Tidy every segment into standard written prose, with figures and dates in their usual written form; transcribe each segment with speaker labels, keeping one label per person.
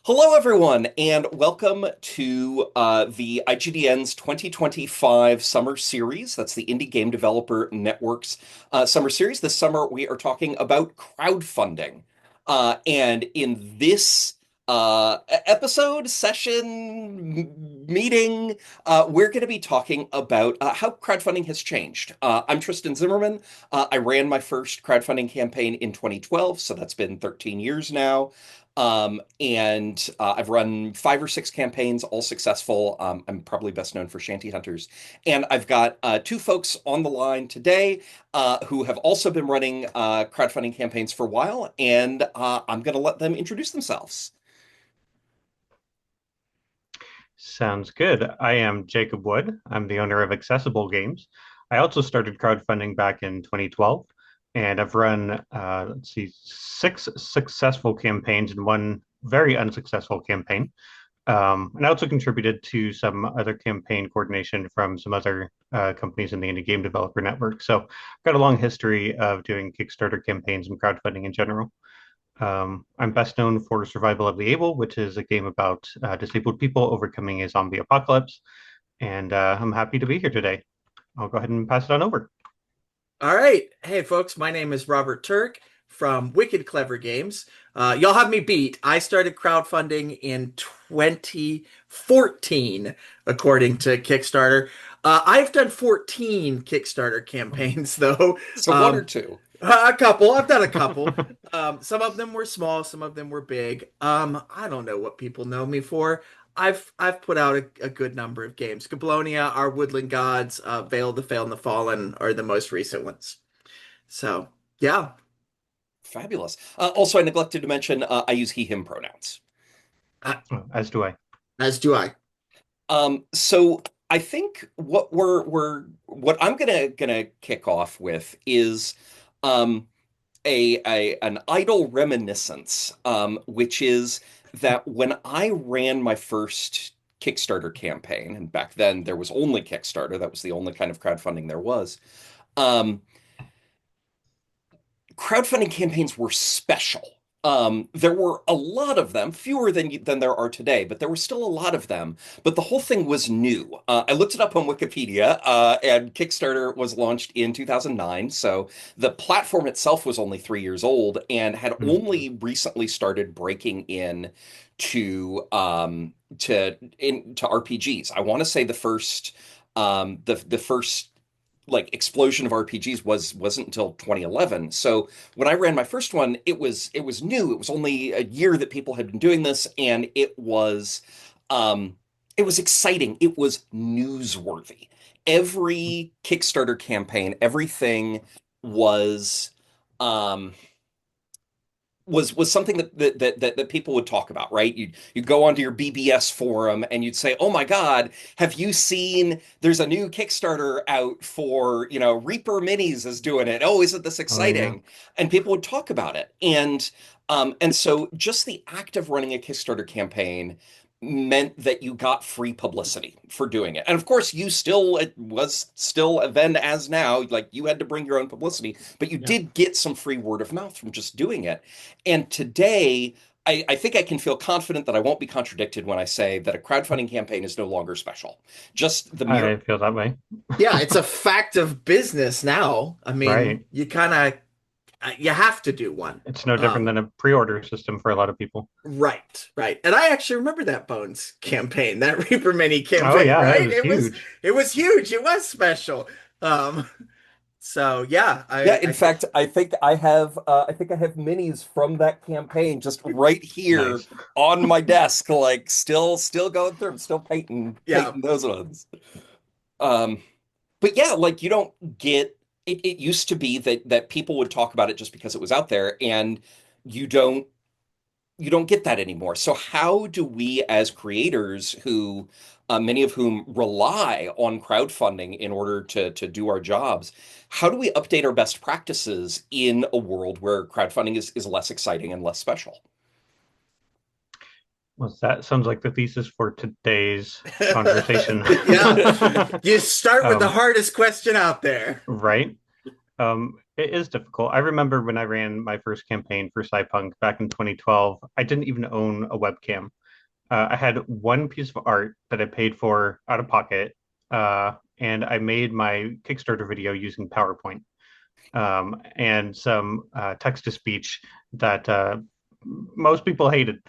Speaker 1: Hello, everyone, and welcome to the IGDN's 2025 Summer Series. That's the Indie Game Developer Network's Summer Series. This summer, we are talking about crowdfunding. And in this episode, meeting, we're going to be talking about how crowdfunding has changed. I'm Tristan Zimmerman. I ran my first crowdfunding campaign in 2012, so that's been 13 years now. And I've run 5 or 6 campaigns, all successful. I'm probably best known for Shanty Hunters. And I've got 2 folks on the line today who have also been running crowdfunding campaigns for a while, and I'm going to let them introduce themselves.
Speaker 2: Sounds good. I am Jacob Wood. I'm the owner of Accessible Games. I also started crowdfunding back in 2012, and I've run, 6 successful campaigns and one very unsuccessful campaign. And I also contributed to some other campaign coordination from some other companies in the Indie Game Developer Network. So I've got a long history of doing Kickstarter campaigns and crowdfunding in general. I'm best known for Survival of the Able, which is a game about disabled people overcoming a zombie apocalypse. And I'm happy to be here today. I'll go ahead and pass it on over.
Speaker 3: All right. Hey, folks, my name is Robert Turk from Wicked Clever Games. Y'all have me beat. I started crowdfunding in 2014, according to Kickstarter. I've done 14 Kickstarter campaigns, though.
Speaker 1: So one or two.
Speaker 3: A couple. I've done a couple. Some of them were small, some of them were big. I don't know what people know me for. I've put out a good number of games. Gablonia, Our Woodland Gods, Veil, the Fail, and the Fallen are the most recent ones. So yeah.
Speaker 1: Fabulous. Also, I neglected to mention I use he, him pronouns.
Speaker 3: Uh,
Speaker 2: As do I.
Speaker 3: as do I.
Speaker 1: So I think what I'm gonna kick off with is um, a an idle reminiscence, which is that when I ran my first Kickstarter campaign, and back then there was only Kickstarter, that was the only kind of crowdfunding there was. Um, Crowdfunding campaigns were special. There were a lot of them, fewer than there are today, but there were still a lot of them. But the whole thing was new. I looked it up on Wikipedia, and Kickstarter was launched in 2009. So the platform itself was only 3 years old and had
Speaker 2: Mhm.
Speaker 1: only recently started breaking in to RPGs. I want to say the first like explosion of RPGs wasn't until 2011. So when I ran my first one, it was new. It was only a year that people had been doing this, and it was exciting. It was newsworthy. Every Kickstarter campaign, everything was um was something that people would talk about, right? You'd go onto your BBS forum and you'd say, "Oh my God, have you seen? There's a new Kickstarter out for Reaper Minis is doing it. Oh, isn't this
Speaker 2: Oh yeah.
Speaker 1: exciting?" And people would talk about it, and so just the act of running a Kickstarter campaign meant that you got free publicity for doing it. And of course, it was still then as now, like you had to bring your own publicity, but you
Speaker 2: Yeah.
Speaker 1: did get some free word of mouth from just doing it. And today, I think I can feel confident that I won't be contradicted when I say that a crowdfunding campaign is no longer special. Just the mere
Speaker 2: I feel that way.
Speaker 3: Yeah, it's a fact of business now. I mean,
Speaker 2: Right.
Speaker 3: you have to do one.
Speaker 2: It's no different
Speaker 3: Um,
Speaker 2: than a pre-order system for a lot of people.
Speaker 3: right, right. And I actually remember that Bones campaign, that Reaper Mini
Speaker 2: Oh
Speaker 3: campaign,
Speaker 2: yeah, that
Speaker 3: right?
Speaker 2: was huge.
Speaker 3: It was huge. It was special. Um, so yeah,
Speaker 1: Yeah,
Speaker 3: I
Speaker 1: in
Speaker 3: think
Speaker 1: fact, I think I have minis from that campaign just right here
Speaker 2: Nice.
Speaker 1: on my desk, like still going through, still
Speaker 3: yeah.
Speaker 1: painting those ones. Um, but yeah, like you don't get it. It used to be that people would talk about it just because it was out there, and you don't you don't get that anymore. So how do we as creators who many of whom rely on crowdfunding in order to do our jobs, how do we update our best practices in a world where crowdfunding is less exciting and less special?
Speaker 2: Well, that sounds like the thesis for today's conversation.
Speaker 3: Yeah. You start with the
Speaker 2: Um,
Speaker 3: hardest question out there.
Speaker 2: right. It is difficult. I remember when I ran my first campaign for Cypunk back in 2012, I didn't even own a webcam. I had one piece of art that I paid for out of pocket, and I made my Kickstarter video using PowerPoint, and some text to speech that most people hated.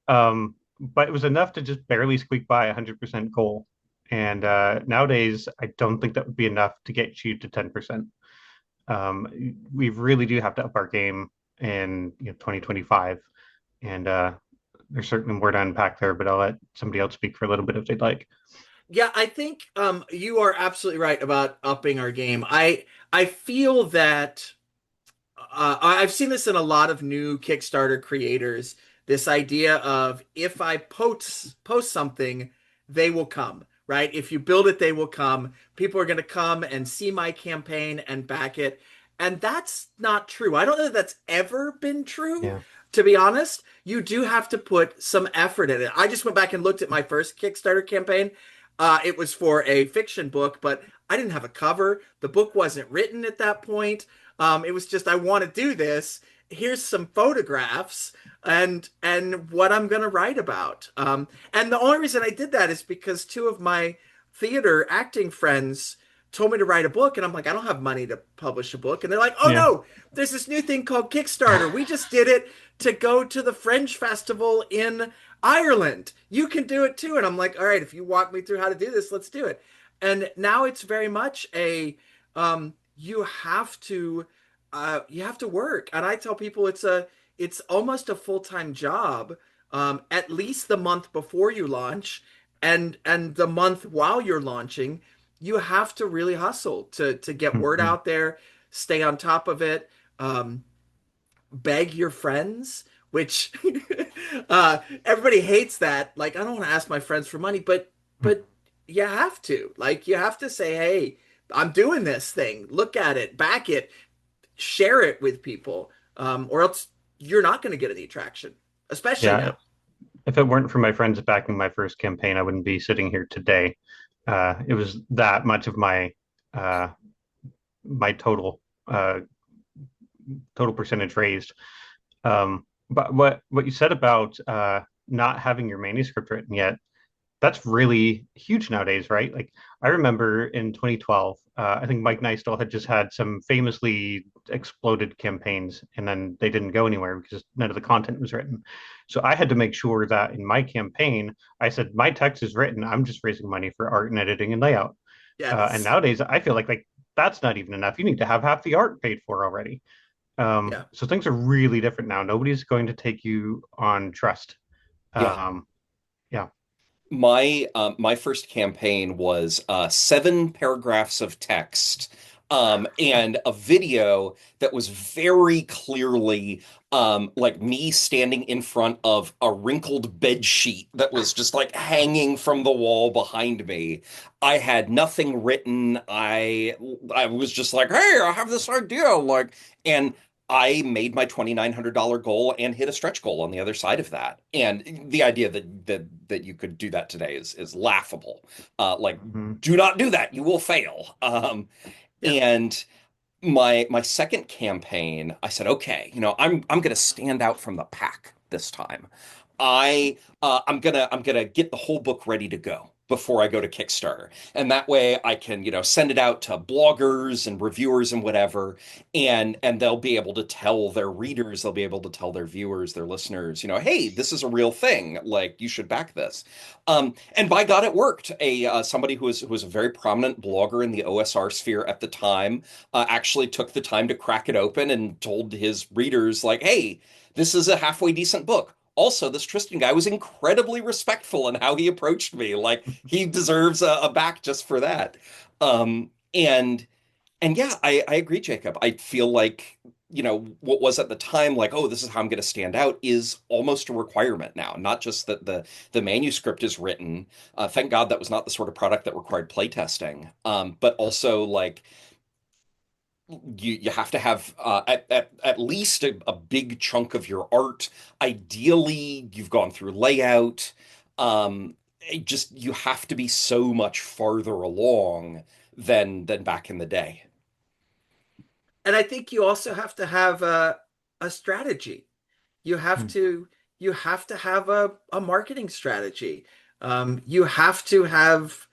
Speaker 2: But it was enough to just barely squeak by 100% goal. And nowadays, I don't think that would be enough to get you to 10%. We really do have to up our game in 2025. And there's certainly more to unpack there, but I'll let somebody else speak for a little bit if they'd like.
Speaker 3: Yeah, I think you are absolutely right about upping our game. I feel that I've seen this in a lot of new Kickstarter creators. This idea of if I post something, they will come, right? If you build it, they will come. People are going to come and see my campaign and back it. And that's not true. I don't know that that's ever been true,
Speaker 2: Yeah.
Speaker 3: to be honest. You do have to put some effort in it. I just went back and looked at my first Kickstarter campaign. It was for a fiction book, but I didn't have a cover. The book wasn't written at that point. It was just I want to do this. Here's some photographs and what I'm going to write about. And the only reason I did that is because two of my theater acting friends told me to write a book, and I'm like, I don't have money to publish a book. And they're like, Oh
Speaker 2: Yeah.
Speaker 3: no, there's this new thing called Kickstarter. We just did it to go to the Fringe Festival in Ireland. You can do it too. And I'm like, all right, if you walk me through how to do this, let's do it. And now it's very much a you have to work. And I tell people it's almost a full-time job, at least the month before you launch and the month while you're launching. You have to really hustle to get word
Speaker 2: Mhm.
Speaker 3: out there, stay on top of it, beg your friends, which everybody hates that. Like, I don't want to ask my friends for money, but you have to. Like, you have to say, hey, I'm doing this thing. Look at it, back it, share it with people, or else you're not going to get any traction, especially
Speaker 2: Yeah.
Speaker 3: now.
Speaker 2: If it weren't for my friends backing my first campaign, I wouldn't be sitting here today. It was that much of uh, my total percentage raised. But what you said about not having your manuscript written yet, that's really huge nowadays, right? Like I remember in 2012, I think Mike Nystal had just had some famously exploded campaigns, and then they didn't go anywhere because none of the content was written. So I had to make sure that in my campaign, I said my text is written. I'm just raising money for art and editing and layout. And
Speaker 3: Yes.
Speaker 2: nowadays, I feel like that's not even enough. You need to have half the art paid for already.
Speaker 3: Yeah.
Speaker 2: So things are really different now. Nobody's going to take you on trust.
Speaker 1: Yeah.
Speaker 2: Um, yeah.
Speaker 1: My first campaign was 7 paragraphs of text, and a video that was very clearly like me standing in front of a wrinkled bed sheet that was just like hanging from the wall behind me. I had nothing written. I was just like, hey, I have this idea, like, and I made my $2,900 goal and hit a stretch goal on the other side of that. And the idea that you could do that today is laughable. Like,
Speaker 2: Mhm.
Speaker 1: do not do that; you will fail.
Speaker 3: Yeah.
Speaker 1: And my second campaign, I said, okay, I'm gonna stand out from the pack this time. I'm gonna get the whole book ready to go before I go to Kickstarter. And that way I can, send it out to bloggers and reviewers and whatever, and they'll be able to tell their readers, they'll be able to tell their viewers, their listeners, hey, this is a real thing. Like, you should back this. And by God, it worked. Somebody who was a very prominent blogger in the OSR sphere at the time actually took the time to crack it open and told his readers, like, hey, this is a halfway decent book. Also, this Tristan guy was incredibly respectful in how he approached me. Like, he deserves a back just for that. And yeah, I agree, Jacob. I feel like, what was at the time like, oh, this is how I'm going to stand out, is almost a requirement now. Not just that the manuscript is written. Thank God that was not the sort of product that required playtesting. But also, like, you have to have at least a big chunk of your art. Ideally, you've gone through layout. You have to be so much farther along than back in the day.
Speaker 3: And I think you also have to have a strategy. You have
Speaker 2: Mm.
Speaker 3: to you have to have a marketing strategy. You have to have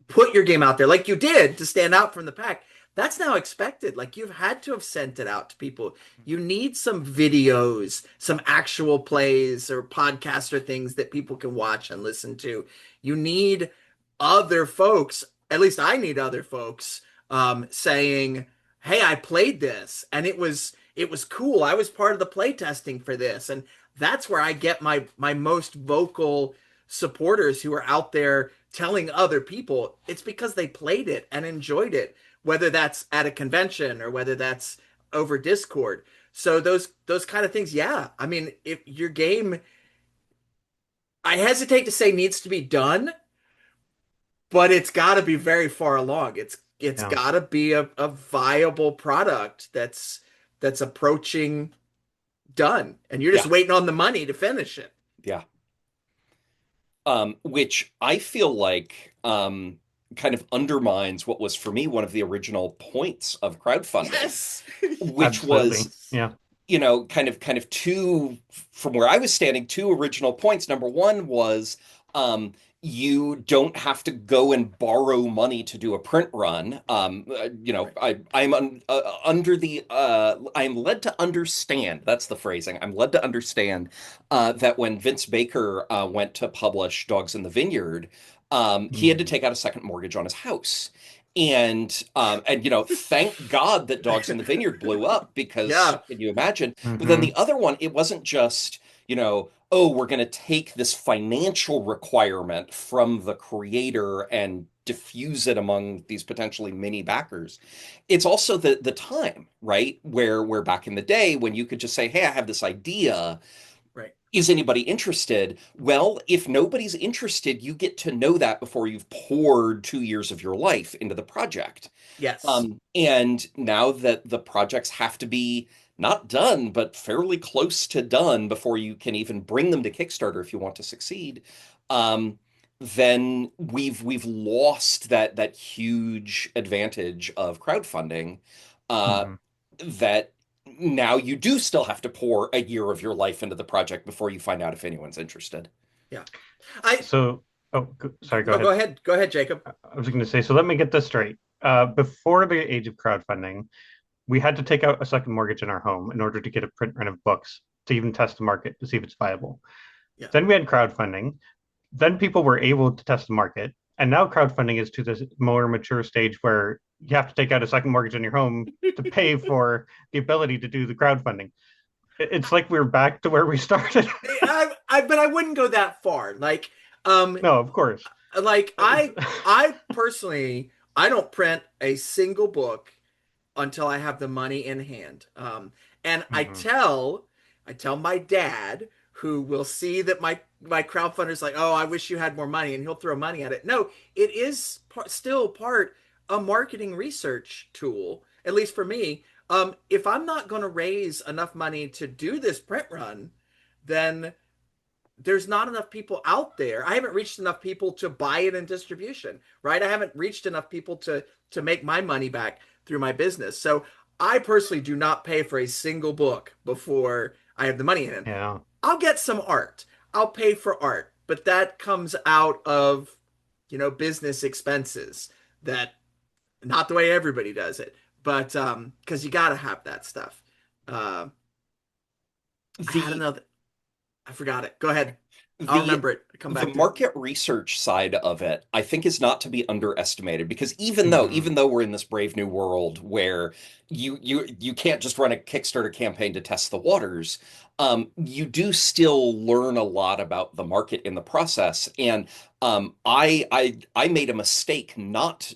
Speaker 3: put your game out there like you did to stand out from the pack. That's now expected. Like you've had to have sent it out to people. You need some videos, some actual plays or podcasts or things that people can watch and listen to. You need other folks, at least I need other folks, saying, "Hey, I played this and it was cool. I was part of the play testing for this." And that's where I get my most vocal supporters who are out there telling other people. It's because they played it and enjoyed it, whether that's at a convention or whether that's over Discord. So those kind of things, yeah. I mean, if your game, I hesitate to say needs to be done, but it's got to be very far along. It's
Speaker 2: Yeah.
Speaker 3: got to be a viable product that's approaching done, and you're just
Speaker 1: Yeah,
Speaker 3: waiting on the money to finish it.
Speaker 1: yeah. Which I feel like kind of undermines what was for me one of the original points of crowdfunding,
Speaker 3: Yes.
Speaker 1: which
Speaker 2: Absolutely.
Speaker 1: was,
Speaker 2: Yeah.
Speaker 1: kind of two, from where I was standing, two original points. Number one was um, you don't have to go and borrow money to do a print run.
Speaker 3: Right.
Speaker 1: I'm led to understand, that's the phrasing. I'm led to understand that when Vince Baker went to publish Dogs in the Vineyard, he had to
Speaker 2: Mm.
Speaker 1: take out a second mortgage on his house. And thank God that Dogs in the Vineyard blew up, because
Speaker 3: Yeah.
Speaker 1: can you imagine? But then the
Speaker 2: Hmm.
Speaker 1: other one, it wasn't just, oh, we're going to take this financial requirement from the creator and diffuse it among these potentially mini backers. It's also the time, right? Where back in the day when you could just say, hey, I have this idea.
Speaker 3: Right.
Speaker 1: Is anybody interested? Well, if nobody's interested, you get to know that before you've poured 2 years of your life into the project.
Speaker 3: Yes.
Speaker 1: And now that the projects have to be not done, but fairly close to done before you can even bring them to Kickstarter if you want to succeed, um, then we've lost that huge advantage of crowdfunding, uh,
Speaker 2: Hmm.
Speaker 1: that now you do still have to pour a year of your life into the project before you find out if anyone's interested.
Speaker 3: Yeah. I
Speaker 2: So, oh, sorry, go
Speaker 3: No, go
Speaker 2: ahead.
Speaker 3: ahead. Go ahead, Jacob.
Speaker 2: I was going to say, so let me get this straight. Before the age of crowdfunding, we had to take out a second mortgage in our home in order to get a print run of books to even test the market to see if it's viable.
Speaker 3: Yeah.
Speaker 2: Then we had crowdfunding. Then people were able to test the market. And now crowdfunding is to this more mature stage where you have to take out a second mortgage on your home to pay for the ability to do the crowdfunding. It's like we're back to where we started.
Speaker 3: But I wouldn't go that far. Um,
Speaker 2: No, of course.
Speaker 3: like I personally, I don't print a single book until I have the money in hand. And
Speaker 2: Mhm.
Speaker 3: I tell my dad, who will see that my crowdfunder's like, oh, I wish you had more money, and he'll throw money at it. No, it is still part a marketing research tool, at least for me. If I'm not going to raise enough money to do this print run, then there's not enough people out there. I haven't reached enough people to buy it in distribution, right? I haven't reached enough people to make my money back through my business. So I personally do not pay for a single book before I have the money in it.
Speaker 2: Yeah.
Speaker 3: I'll get some art. I'll pay for art, but that comes out of, business expenses. That not the way everybody does it, but because you got to have that stuff. Uh, I had
Speaker 1: The
Speaker 3: another. I forgot it. Go ahead. I'll
Speaker 1: the
Speaker 3: remember it. Come
Speaker 1: the
Speaker 3: back to it.
Speaker 1: market research side of it, I think, is not to be underestimated, because even though
Speaker 2: Mhm.
Speaker 1: even though we're in this brave new world where you can't just run a Kickstarter campaign to test the waters, you do still learn a lot about the market in the process. And I made a mistake not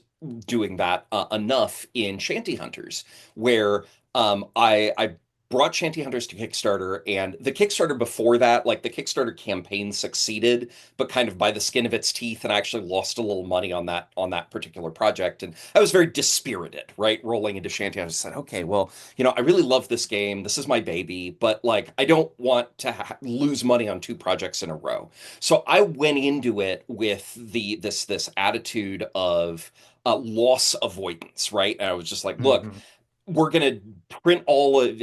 Speaker 1: doing that enough in Shanty Hunters, where I brought Shanty Hunters to Kickstarter, and the Kickstarter before that, like the Kickstarter campaign succeeded, but kind of by the skin of its teeth, and I actually lost a little money on that particular project. And I was very dispirited, right? Rolling into Shanty, I just said, okay, well, I really love this game. This is my baby, but like I don't want to lose money on two projects in a row. So I went into it with this attitude of loss avoidance, right? And I was just like, look,
Speaker 2: Mhm.
Speaker 1: we're going to print all of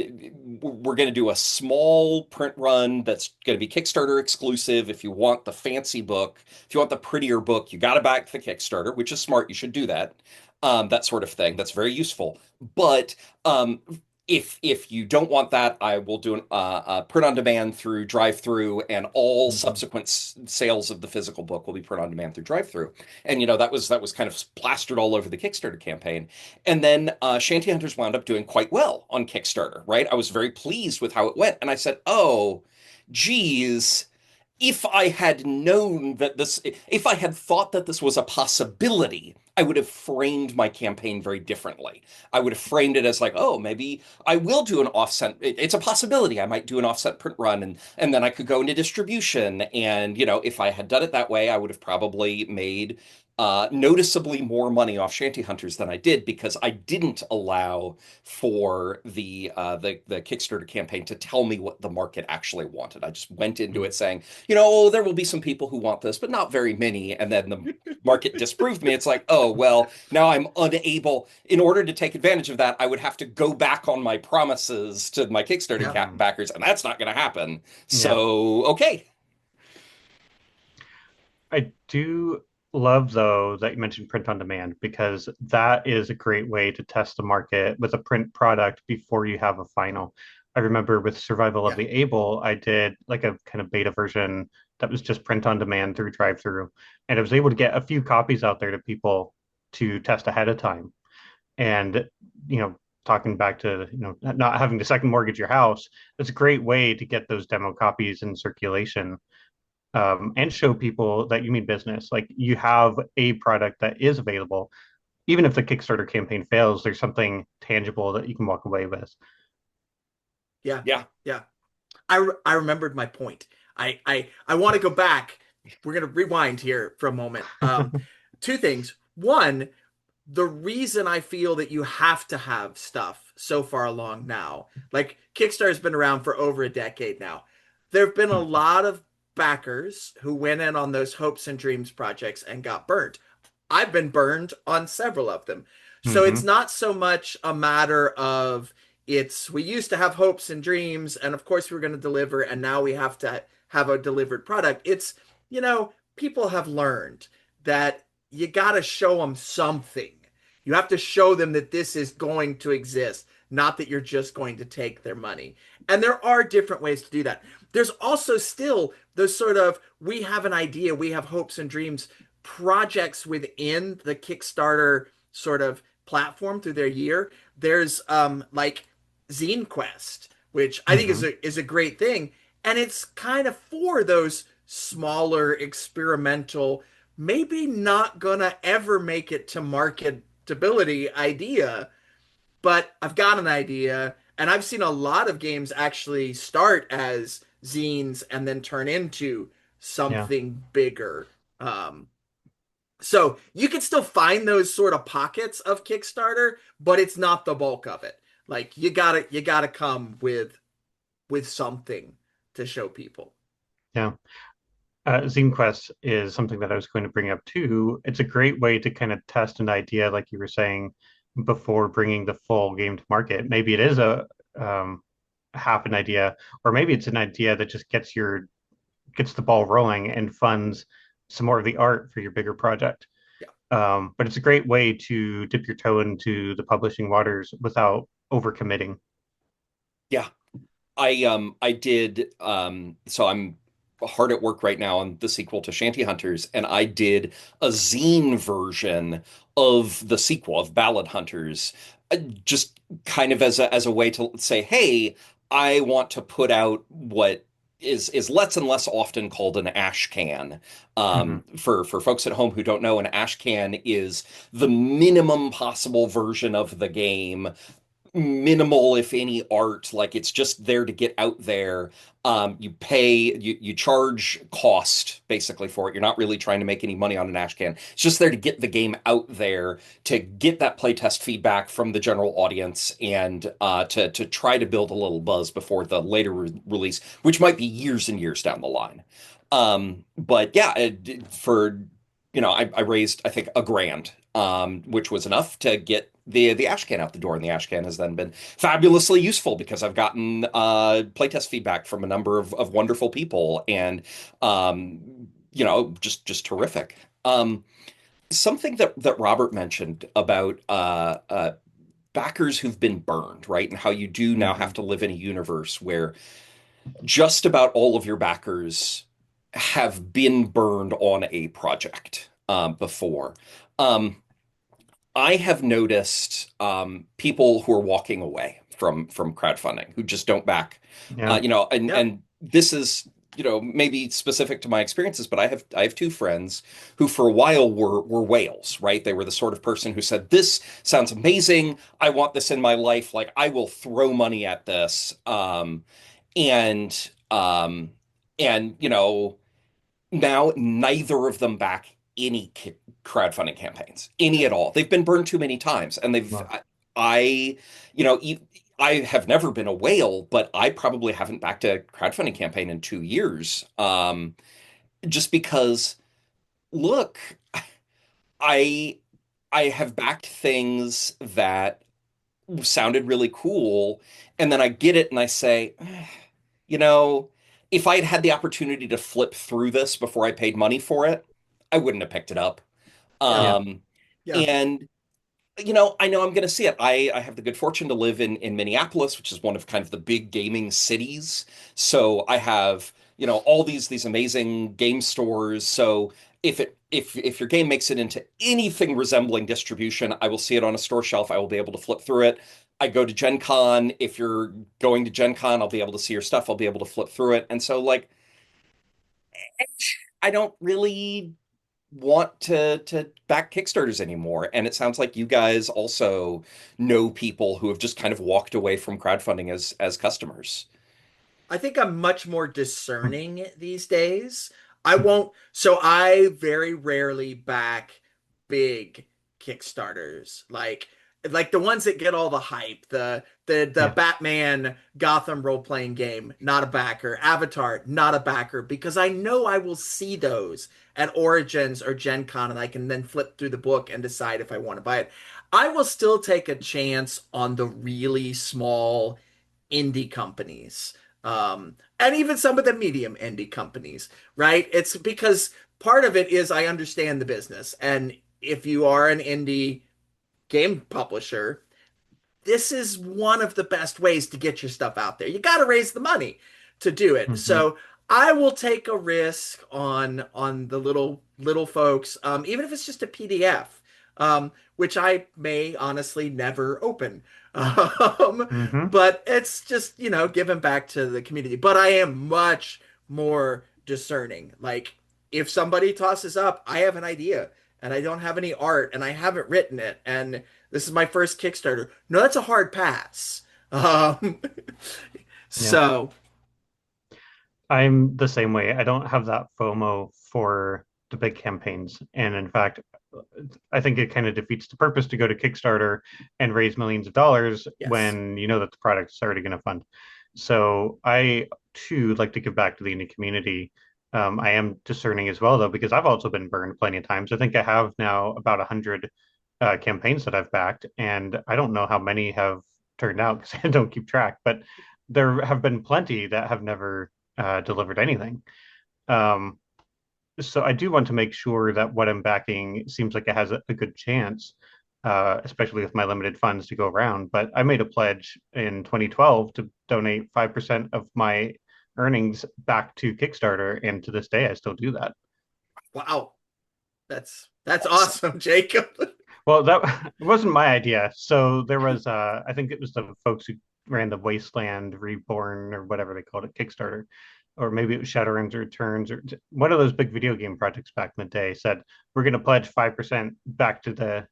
Speaker 1: we're going to do a small print run that's going to be Kickstarter exclusive. If you want the fancy book, if you want the prettier book, you got to back the Kickstarter, which is smart. You should do that. That sort of thing. That's very useful. But um, if you don't want that, I will do a print on demand through drive through, and all
Speaker 2: Mhm.
Speaker 1: subsequent sales of the physical book will be print on demand through drive through. And that was kind of plastered all over the Kickstarter campaign. And then Shanty Hunters wound up doing quite well on Kickstarter, right? I was very pleased with how it went, and I said, "Oh, geez." If I had known that if I had thought that this was a possibility, I would have framed my campaign very differently. I would have framed it as like, oh, maybe I will do an offset. It's a possibility. I might do an offset print run, and then I could go into distribution. And if I had done it that way, I would have probably made noticeably more money off Shanty Hunters than I did, because I didn't allow for the Kickstarter campaign to tell me what the market actually wanted. I just went into it saying, oh, there will be some people who want this, but not very many. And then the market disproved me. It's like, oh, well, now I'm unable. In order to take advantage of that, I would have to go back on my promises to my Kickstarter
Speaker 3: Yeah.
Speaker 1: backers, and that's not going to happen.
Speaker 2: Yeah.
Speaker 1: So, okay.
Speaker 2: I do love, though, that you mentioned print on demand, because that is a great way to test the market with a print product before you have a final. I remember with Survival of
Speaker 3: Yeah.
Speaker 2: the Able, I did like a kind of beta version that was just print on demand through drive-through, and I was able to get a few copies out there to people to test ahead of time. And talking back to not having to second mortgage your house, it's a great way to get those demo copies in circulation, and show people that you mean business. Like, you have a product that is available. Even if the Kickstarter campaign fails, there's something tangible that you can walk away with.
Speaker 3: Yeah.
Speaker 1: Yeah.
Speaker 3: Yeah. I remembered my point. I want to go back. We're gonna rewind here for a moment. Two things. One, the reason I feel that you have to have stuff so far along now, like Kickstarter's been around for over a decade now. There have been a lot of backers who went in on those hopes and dreams projects and got burnt. I've been burned on several of them. So it's
Speaker 2: Mm-hmm.
Speaker 3: not so much a matter of we used to have hopes and dreams, and of course we are going to deliver, and now we have to have a delivered product. People have learned that you got to show them something. You have to show them that this is going to exist, not that you're just going to take their money. And there are different ways to do that. There's also still those sort of, we have an idea, we have hopes and dreams projects within the Kickstarter sort of platform through their year. There's like Zine Quest, which I think
Speaker 2: Mm-hmm.
Speaker 3: is a great thing, and it's kind of for those smaller experimental, maybe not gonna ever make it to marketability idea, but I've got an idea, and I've seen a lot of games actually start as zines and then turn into
Speaker 2: Yeah.
Speaker 3: something bigger. Um, so you can still find those sort of pockets of Kickstarter, but it's not the bulk of it. Like you gotta come with something to show people.
Speaker 2: Yeah. Zine Quest is something that I was going to bring up too. It's a great way to kind of test an idea, like you were saying, before bringing the full game to market. Maybe it is a half an idea, or maybe it's an idea that just gets the ball rolling and funds some more of the art for your bigger project.
Speaker 3: Yeah.
Speaker 2: But it's a great way to dip your toe into the publishing waters without overcommitting.
Speaker 1: Yeah. I did so I'm hard at work right now on the sequel to Shanty Hunters, and I did a zine version of the sequel of Ballad Hunters, just kind of as a way to say, hey, I want to put out what is less and less often called an ash can.
Speaker 2: Mm-hmm.
Speaker 1: For folks at home who don't know, an ash can is the minimum possible version of the game, minimal if any art, like it's just there to get out there. You charge cost basically for it. You're not really trying to make any money on an ash can. It's just there to get the game out there, to get that playtest feedback from the general audience, and to try to build a little buzz before the later release, which might be years and years down the line. But yeah, I raised, I think, $1,000, which was enough to get the ash can out the door, and the ash can has then been fabulously useful because I've gotten playtest feedback from a number of wonderful people, and just terrific. Something that Robert mentioned about backers who've been burned, right? And how you do now have to live in a universe where just about all of your backers have been burned on a project before. Um, I have noticed people who are walking away from crowdfunding who just don't back,
Speaker 2: Yeah.
Speaker 1: and
Speaker 3: Yep.
Speaker 1: this is maybe specific to my experiences, but I have two friends who for a while were whales, right? They were the sort of person who said, "This sounds amazing. I want this in my life. Like I will throw money at this." And and now neither of them back any crowdfunding campaigns, any at all. They've been burned too many times, and
Speaker 2: Well,
Speaker 1: I, you know, I have never been a whale, but I probably haven't backed a crowdfunding campaign in 2 years. Just because, look, I I have backed things that sounded really cool, and then I get it and I say, you know, if I'd had the opportunity to flip through this before I paid money for it, I wouldn't have picked it up.
Speaker 3: Yeah.
Speaker 2: yeah.
Speaker 1: Um,
Speaker 3: Yeah.
Speaker 1: and I know I'm going to see it. I have the good fortune to live in Minneapolis, which is one of kind of the big gaming cities. So I have, all these amazing game stores. So if your game makes it into anything resembling distribution, I will see it on a store shelf. I will be able to flip through it. I go to Gen Con. If you're going to Gen Con, I'll be able to see your stuff. I'll be able to flip through it. And so like I don't really want to back Kickstarters anymore. And it sounds like you guys also know people who have just kind of walked away from crowdfunding as customers.
Speaker 3: I think I'm much more discerning these days. So I very rarely back big Kickstarters, like the ones that get all the hype, the
Speaker 2: Yeah.
Speaker 3: Batman Gotham role-playing game, not a backer, Avatar, not a backer, because I know I will see those at Origins or Gen Con, and I can then flip through the book and decide if I want to buy it. I will still take a chance on the really small indie companies, and even some of the medium indie companies, right? It's because part of it is I understand the business. And if you are an indie game publisher, this is one of the best ways to get your stuff out there. You got to raise the money to do it.
Speaker 2: Hmm.
Speaker 3: So I will take a risk on the little folks, even if it's just a PDF, which I may honestly never open.
Speaker 2: Hmm.
Speaker 3: But it's just giving back to the community. But I am much more discerning. Like if somebody tosses up, I have an idea and I don't have any art and I haven't written it and this is my first Kickstarter. No, that's a hard pass. Um,
Speaker 2: Yeah.
Speaker 3: so
Speaker 2: I'm the same way. I don't have that FOMO for the big campaigns. And in fact, I think it kind of defeats the purpose to go to Kickstarter and raise millions of dollars
Speaker 3: yes,
Speaker 2: when you know that the product's already going to fund. So I too like to give back to the indie community. I am discerning as well, though, because I've also been burned plenty of times. I think I have now about 100 campaigns that I've backed, and I don't know how many have turned out because I don't keep track, but there have been plenty that have never delivered anything. Um, so I do want to make sure that what I'm backing seems like it has a good chance, especially with my limited funds to go around. But I made a pledge in 2012 to donate 5% of my earnings back to Kickstarter, and to this day I still do that.
Speaker 3: wow, that's
Speaker 1: Awesome.
Speaker 3: awesome, Jacob.
Speaker 2: Well, that it wasn't my idea. So there was, I think it was the folks who ran the Wasteland Reborn or whatever they called it, Kickstarter, or maybe it was Shadowrun's Returns or one of those big video game projects back in the day. Said we're going to pledge 5% back to the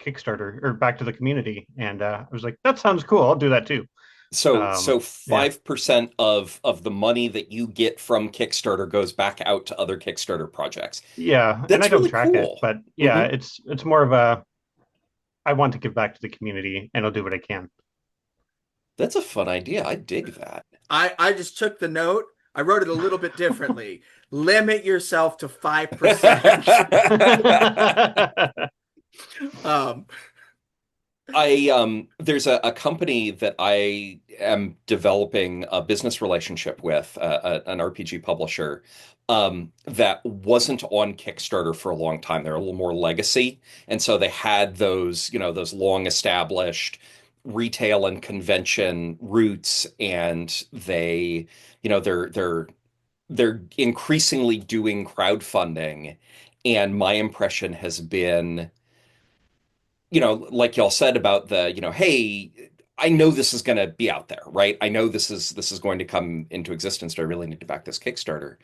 Speaker 2: Kickstarter or back to the community, and I was like, that sounds cool. I'll do that too.
Speaker 1: So
Speaker 2: Yeah,
Speaker 1: 5% of the money that you get from Kickstarter goes back out to other Kickstarter projects.
Speaker 2: yeah, and I
Speaker 1: That's
Speaker 2: don't
Speaker 1: really
Speaker 2: track it,
Speaker 1: cool.
Speaker 2: but yeah,
Speaker 1: Hmm.
Speaker 2: it's more of a I want to give back to the community, and I'll do what I can.
Speaker 1: That's a fun idea. I dig that.
Speaker 3: I just took the note. I wrote it a little bit differently. Limit yourself to 5%. Um,
Speaker 1: There's a company that I am developing a business relationship with, an RPG publisher, that wasn't on Kickstarter for a long time. They're a little more legacy, and so they had those, those long established retail and convention roots, and they're increasingly doing crowdfunding, and my impression has been, like y'all said about the, hey, I know this is going to be out there, right? I know this is going to come into existence. Do I really need to back this Kickstarter?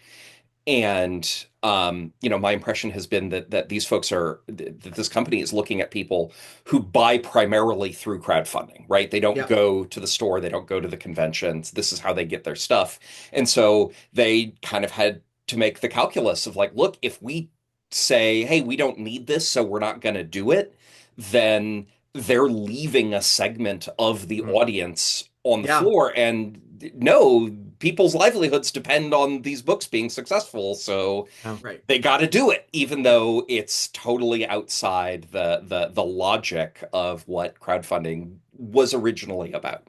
Speaker 1: And my impression has been that these folks that this company is looking at people who buy primarily through crowdfunding, right? They don't
Speaker 3: Yeah.
Speaker 1: go to the store, they don't go to the conventions. This is how they get their stuff. And so they kind of had to make the calculus of like, look, if we say, hey, we don't need this, so we're not going to do it, then they're leaving a segment of the
Speaker 2: Mm.
Speaker 1: audience on the
Speaker 3: Yeah.
Speaker 1: floor. And no, people's livelihoods depend on these books being successful, so
Speaker 2: Oh,
Speaker 3: Right.
Speaker 1: they got to do it, even
Speaker 3: Yeah.
Speaker 1: though it's totally outside the logic of what crowdfunding was originally about.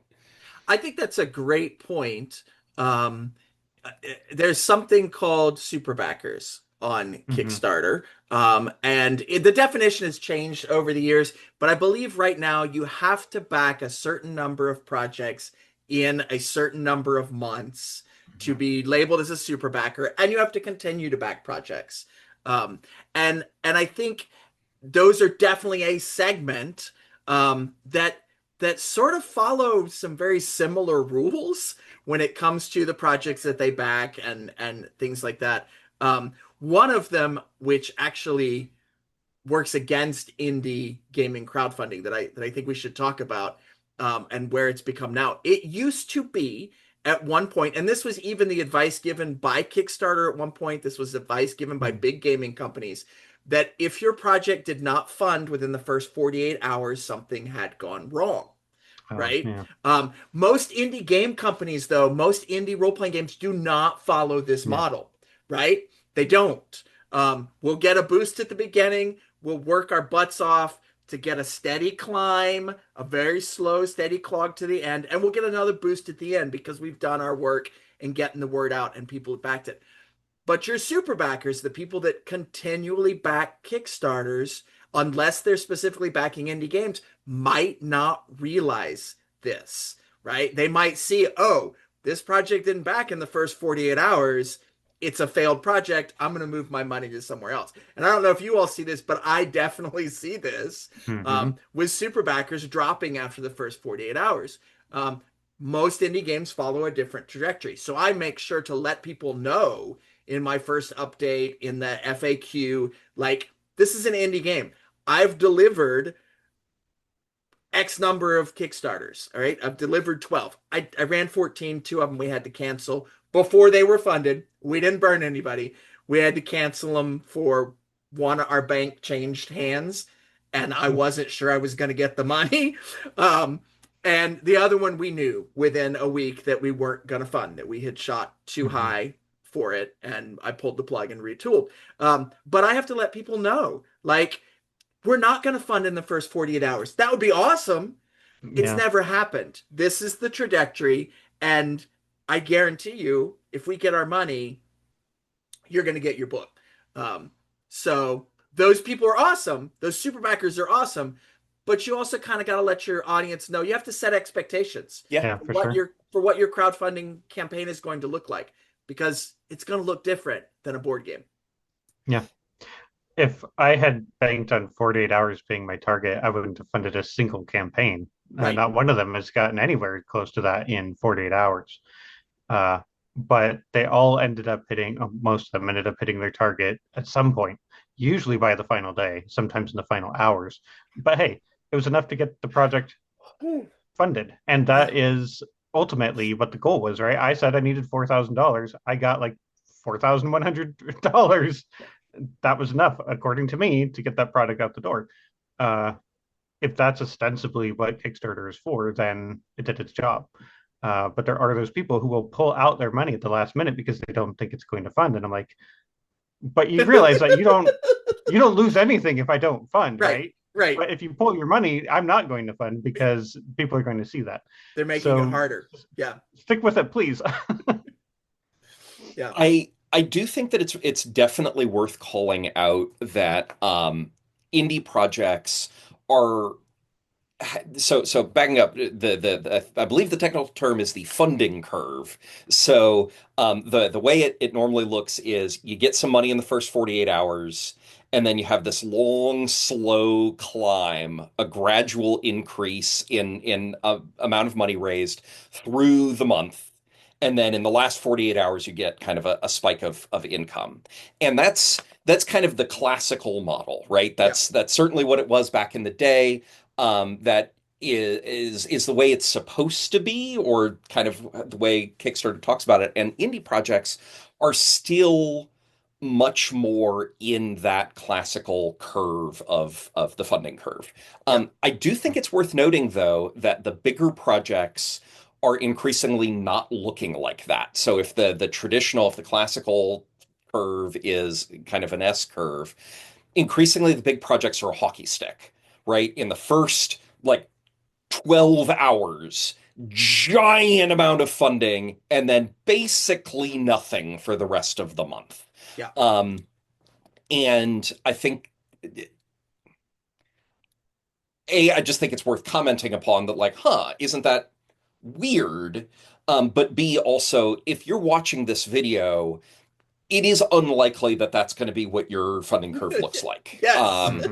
Speaker 3: I think that's a great point. Um, there's something called super backers on
Speaker 2: mhm.
Speaker 3: Kickstarter. And the definition has changed over the years, but I believe right now you have to back a certain number of projects in a certain number of months to be labeled as a super backer, and you have to continue to back projects. Um, and I think those are definitely a segment that sort of follow some very similar rules when it comes to the projects that they back and things like that. One of them, which actually works against indie gaming crowdfunding, that I think we should talk about, and where it's become now. It used to be at one point, and this was even the advice given by Kickstarter at one point. This was advice given by
Speaker 2: Mm.
Speaker 3: big gaming companies that if your project did not fund within the first 48 hours, something had gone wrong,
Speaker 2: Oh,
Speaker 3: right?
Speaker 2: yeah.
Speaker 3: Most indie game companies, though, most indie role playing games do not follow this
Speaker 2: Yeah.
Speaker 3: model, right? They don't. We'll get a boost at the beginning, we'll work our butts off to get a steady climb, a very slow, steady clog to the end, and we'll get another boost at the end because we've done our work in getting the word out and people have backed it. But your super backers, the people that continually back Kickstarters, unless they're specifically backing indie games, might not realize this, right? They might see, oh, this project didn't back in the first 48 hours. It's a failed project. I'm going to move my money to somewhere else. And I don't know if you all see this, but I definitely see this
Speaker 2: Hmm.
Speaker 3: with super backers dropping after the first 48 hours. Um, Most indie games follow a different trajectory. So I make sure to let people know in my first update in the FAQ, like, this is an indie game. I've delivered X number of Kickstarters. All right. I've delivered 12. I ran 14. Two of them we had to cancel before they were funded. We didn't burn anybody. We had to cancel them for one, our bank changed hands and I wasn't sure I was going to get the money. Um, and the other one we knew within a week that we weren't going to fund, that we had shot too
Speaker 2: Hmm.
Speaker 3: high for it. And I pulled the plug and retooled. But I have to let people know, like, we're not going to fund in the first 48 hours. That would be awesome. It's
Speaker 2: Yeah.
Speaker 3: never happened. This is the trajectory. And I guarantee you, if we get our money, you're going to get your book. Um, so those people are awesome. Those super backers are awesome. But you also kind of got to let your audience know. You have to set expectations
Speaker 1: Yeah.
Speaker 2: Yeah,
Speaker 3: for
Speaker 2: for sure.
Speaker 3: what your crowdfunding campaign is going to look like, because it's going to look different than a board game.
Speaker 2: Yeah. If I had banked on 48 hours being my target, I wouldn't have funded a single campaign.
Speaker 3: Right.
Speaker 2: Not one of them has gotten anywhere close to that in 48 hours. Uh, but they all ended up hitting, most of them ended up hitting their target at some point, usually by the final day, sometimes in the final hours. But hey, it was enough to get the project funded. And
Speaker 3: Yeah.
Speaker 2: that is ultimately what the goal was, right? I said I needed $4,000. I got like $4,100. That was enough, according to me, to get that product out the door. Uh, if that's ostensibly what Kickstarter is for, then it did its job. But there are those people who will pull out their money at the last minute because they don't think it's going to fund. And I'm like, but you realize that you don't lose anything if I don't fund,
Speaker 3: Right.
Speaker 2: right?
Speaker 3: Right.
Speaker 2: But if you pull your money, I'm not going to fund because people are going to see that.
Speaker 3: They're making it
Speaker 2: So
Speaker 3: harder. Yeah.
Speaker 2: stick with it, please.
Speaker 3: Yeah.
Speaker 1: I do think that it's definitely worth calling out that indie projects are so backing up the I believe the technical term is the funding curve. So the way it normally looks is you get some money in the first 48 hours, and then you have this long, slow climb, a gradual increase in amount of money raised through the month. And then in the last 48 hours, you get kind of a spike of income. And that's kind of the classical model, right?
Speaker 3: Yeah.
Speaker 1: That's certainly what it was back in the day. That is the way it's supposed to be, or kind of the way Kickstarter talks about it. And indie projects are still much more in that classical curve of the funding curve.
Speaker 3: Yeah.
Speaker 1: I do think it's worth noting, though, that the bigger projects are increasingly not looking like that. So if the classical curve is kind of an S curve, increasingly the big projects are a hockey stick, right? In the first like 12 hours, giant amount of funding, and then basically nothing for the rest of the month.
Speaker 3: Yeah.
Speaker 1: And I think I just think it's worth commenting upon that, like, isn't that weird? But B, also, if you're watching this video, it is unlikely that that's going to be what your funding curve looks like.
Speaker 3: Yes.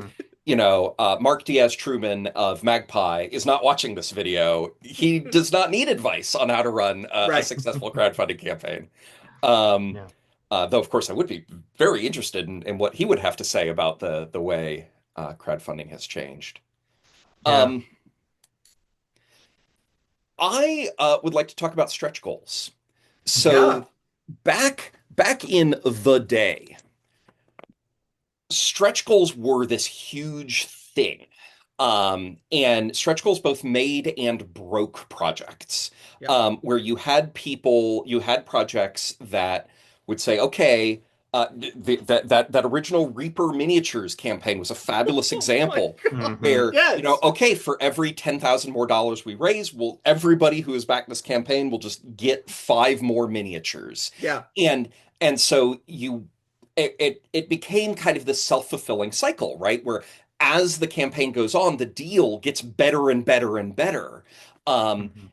Speaker 1: Mark Diaz Truman of Magpie is not watching this video. He does not need advice on how to run a
Speaker 3: Right.
Speaker 1: successful crowdfunding campaign. Um,
Speaker 2: Yeah.
Speaker 1: though, of course, I would be very interested in what he would have to say about the way crowdfunding has changed.
Speaker 2: Yeah.
Speaker 1: Um, I would like to talk about stretch goals.
Speaker 3: Yeah.
Speaker 1: So back in the day, stretch goals were this huge thing. And stretch goals both made and broke projects,
Speaker 3: Yeah.
Speaker 1: where you had projects that would say, okay, that original Reaper miniatures campaign was a fabulous
Speaker 3: Oh my
Speaker 1: example
Speaker 3: God.
Speaker 1: where,
Speaker 3: Yes.
Speaker 1: okay, for every $10,000 more we raise, everybody who has backed this campaign will just get 5 more miniatures.
Speaker 3: Yeah.
Speaker 1: And so it became kind of this self-fulfilling cycle, right? Where as the campaign goes on, the deal gets better and better and better. Um,
Speaker 2: Mhm.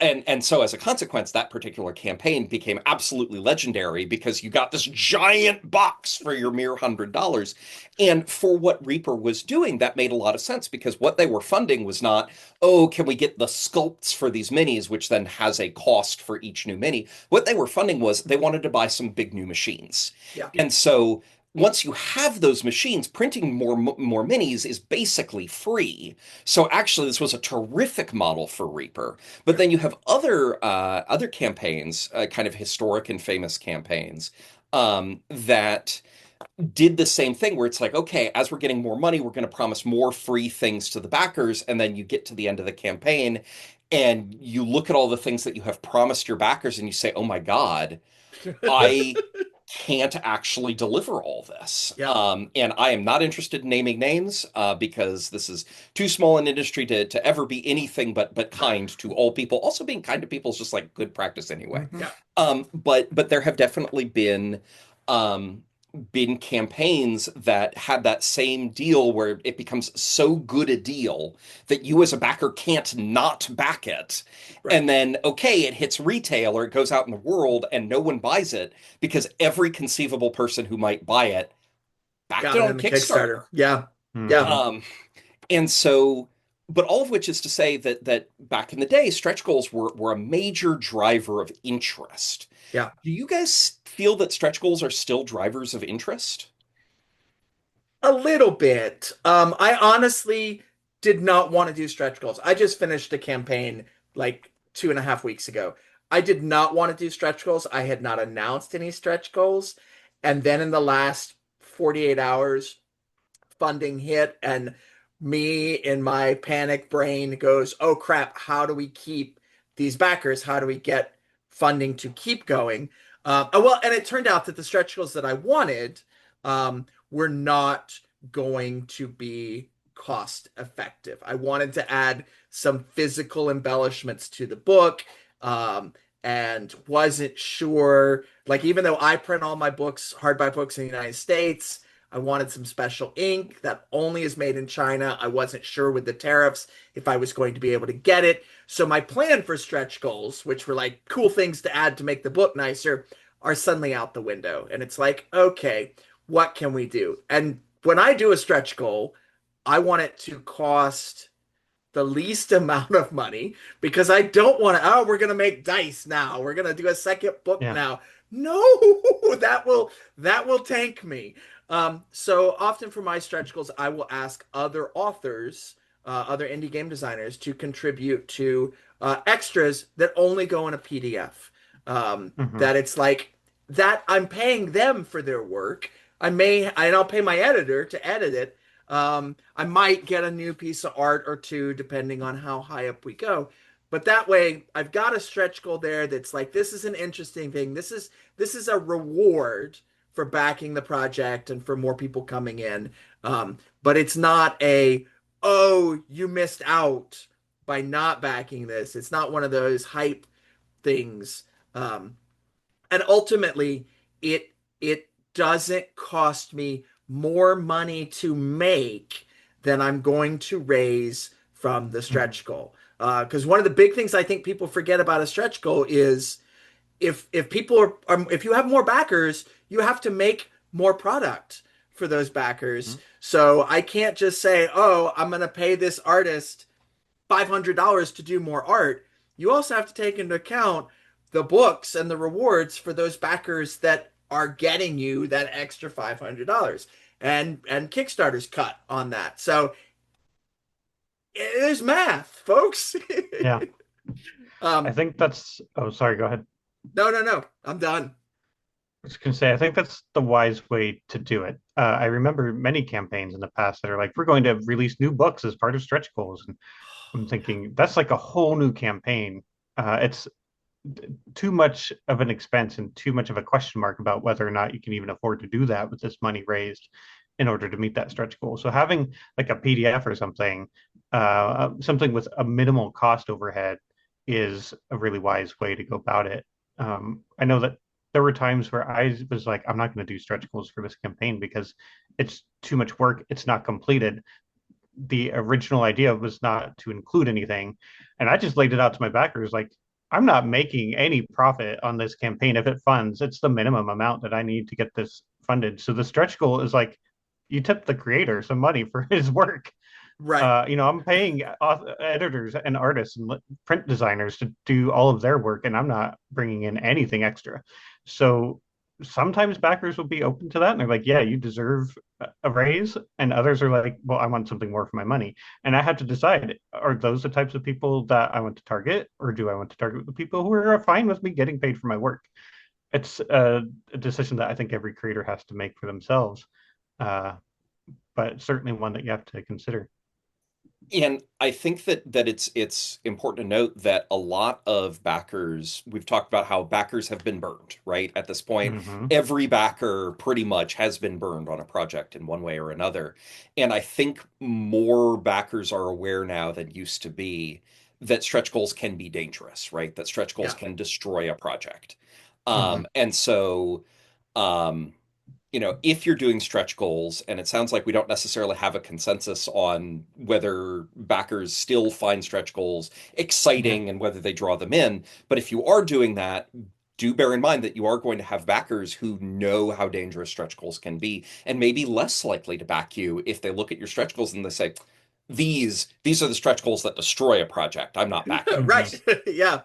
Speaker 1: and so as a consequence, that particular campaign became absolutely legendary because you got this giant box for your mere $100. And for what Reaper was doing, that made a lot of sense because what they were funding was not, oh, can we get the sculpts for these minis, which then has a cost for each new mini. What they were funding was they wanted to buy some big new machines.
Speaker 3: Yeah.
Speaker 1: And so once you have those machines, printing more minis is basically free. So actually, this was a terrific model for Reaper. But then you have other campaigns, kind of historic and famous campaigns, that did the same thing where it's like, okay, as we're getting more money, we're going to promise more free things to the backers, and then you get to the end of the campaign, and you look at all the things that you have promised your backers, and you say, oh my God, I can't actually deliver all this.
Speaker 3: Yeah.
Speaker 1: And I am not interested in naming names because this is too small an industry to ever be anything but kind to all people. Also, being kind to people is just like good practice anyway.
Speaker 2: Mhm.
Speaker 3: Yeah.
Speaker 1: But there have definitely um, been campaigns that had that same deal where it becomes so good a deal that you as a backer can't not back it.
Speaker 3: Right.
Speaker 1: And then, okay, it hits retail or it goes out in the world and no one buys it because every conceivable person who might buy it backed
Speaker 3: Got
Speaker 1: it
Speaker 3: it
Speaker 1: on
Speaker 3: in the Kickstarter.
Speaker 1: Kickstarter.
Speaker 3: Yeah. Yeah.
Speaker 2: Mhm.
Speaker 1: Um, and so, but all of which is to say that back in the day, stretch goals were a major driver of interest.
Speaker 3: Yeah.
Speaker 1: Do you guys feel that stretch goals are still drivers of interest?
Speaker 3: A little bit. I honestly did not want to do stretch goals. I just finished a campaign like 2.5 weeks ago. I did not want to do stretch goals. I had not announced any stretch goals. And then in the last 48 hours, funding hit, and me in my panic brain goes, oh crap, how do we keep these backers? How do we get funding to keep going? And it turned out that the stretch goals that I wanted were not going to be cost effective. I wanted to add some physical embellishments to the book, and wasn't sure. Like, even though I print all my books, hardback books in the United States, I wanted some special ink that only is made in China. I wasn't sure with the tariffs if I was going to be able to get it. So my plan for stretch goals, which were like cool things to add to make the book nicer, are suddenly out the window. And it's like, okay, what can we do? And when I do a stretch goal, I want it to cost the least amount of money, because I don't want to, oh, we're going to make dice now. We're going to do a second book
Speaker 2: Yeah.
Speaker 3: now. No, that will tank me. So often for my stretch goals, I will ask other authors, other indie game designers to contribute to extras that only go in a PDF.
Speaker 2: Hmm.
Speaker 3: That it's like that I'm paying them for their work. And I'll pay my editor to edit it. I might get a new piece of art or two depending on how high up we go. But that way, I've got a stretch goal there that's like, this is an interesting thing. This is a reward for backing the project and for more people coming in. But it's not a, oh, you missed out by not backing this. It's not one of those hype things. Um, and ultimately, it doesn't cost me more money to make than I'm going to raise from the
Speaker 2: Hmm.
Speaker 3: stretch goal. Because one of the big things I think people forget about a stretch goal is, if people if you have more backers, you have to make more product for those backers. So I can't just say, oh, I'm going to pay this artist $500 to do more art. You also have to take into account the books and the rewards for those backers that are getting you that extra $500, and Kickstarter's cut on that. So there's math, folks.
Speaker 2: Yeah. I
Speaker 3: um,
Speaker 2: think that's, oh, sorry, go ahead.
Speaker 3: no, no, no. I'm done.
Speaker 2: I was going to say, I think that's the wise way to do it. I remember many campaigns in the past that are like, we're going to release new books as part of stretch goals. And I'm thinking that's like a whole new campaign. It's too much of an expense and too much of a question mark about whether or not you can even afford to do that with this money raised in order to meet that stretch goal. So having like a PDF or something, something with a minimal cost overhead is a really wise way to go about it. I know that there were times where I was like, I'm not going to do stretch goals for this campaign because it's too much work. It's not completed. The original idea was not to include anything. And I just laid it out to my backers like, I'm not making any profit on this campaign. If it funds, it's the minimum amount that I need to get this funded. So the stretch goal is like, you tip the creator some money for his work.
Speaker 3: Right.
Speaker 2: I'm paying editors and artists and print designers to do all of their work, and I'm not bringing in anything extra. So sometimes backers will be open to that, and they're like, "Yeah, you deserve a raise," and others are like, "Well, I want something more for my money." And I have to decide: are those the types of people that I want to target, or do I want to target the people who are fine with me getting paid for my work? It's a decision that I think every creator has to make for themselves, uh, but certainly one that you have to consider.
Speaker 1: And I think that it's important to note that a lot of backers, we've talked about how backers have been burned, right? At this point,
Speaker 2: Hmm.
Speaker 1: every backer pretty much has been burned on a project in one way or another. And I think more backers are aware now than used to be that stretch goals can be dangerous, right? That stretch goals
Speaker 3: Yeah.
Speaker 1: can destroy a project.
Speaker 2: Hmm.
Speaker 1: And so um, if you're doing stretch goals, and it sounds like we don't necessarily have a consensus on whether backers still find stretch goals
Speaker 2: Yeah.
Speaker 1: exciting and whether they draw them in, but if you are doing that, do bear in mind that you are going to have backers who know how dangerous stretch goals can be and may be less likely to back you if they look at your stretch goals and they say, these are the stretch goals that destroy a project. I'm not backing
Speaker 2: Hmm.
Speaker 1: these.
Speaker 3: Right. Yeah.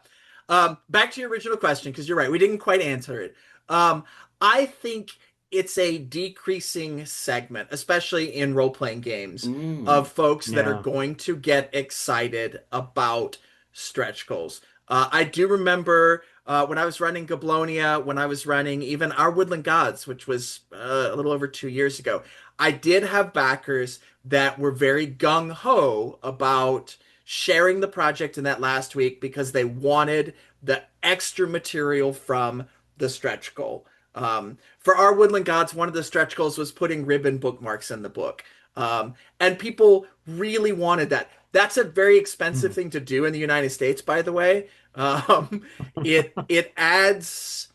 Speaker 3: Back to your original question, because you're right, we didn't quite answer it. I think it's a decreasing segment, especially in role-playing games,
Speaker 1: Mm,
Speaker 3: of folks that are
Speaker 2: Yeah.
Speaker 3: going to get excited about stretch goals. I do remember when I was running Gablonia, when I was running even our Woodland Gods, which was a little over 2 years ago, I did have backers that were very gung-ho about sharing the project in that last week because they wanted the extra material from the stretch goal. For our Woodland Gods, one of the stretch goals was putting ribbon bookmarks in the book. And people really wanted that. That's a very expensive
Speaker 2: Mm.
Speaker 3: thing to do in the United States, by the way. Um, it adds,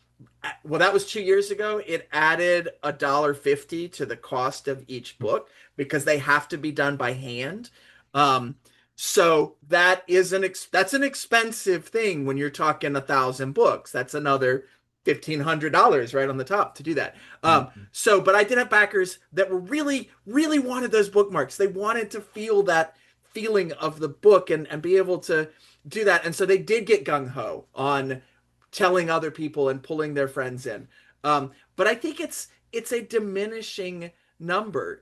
Speaker 3: well, that was 2 years ago. It added $1.50 to the cost of each book because they have to be done by hand. Um, so that's an expensive thing when you're talking 1,000 books. That's another $1,500 right on the top to do that.
Speaker 2: Mhm.
Speaker 3: But I did have backers that were really, really wanted those bookmarks. They wanted to feel that feeling of the book and be able to do that. And so they did get gung ho on telling other people and pulling their friends in. But I think it's a diminishing number.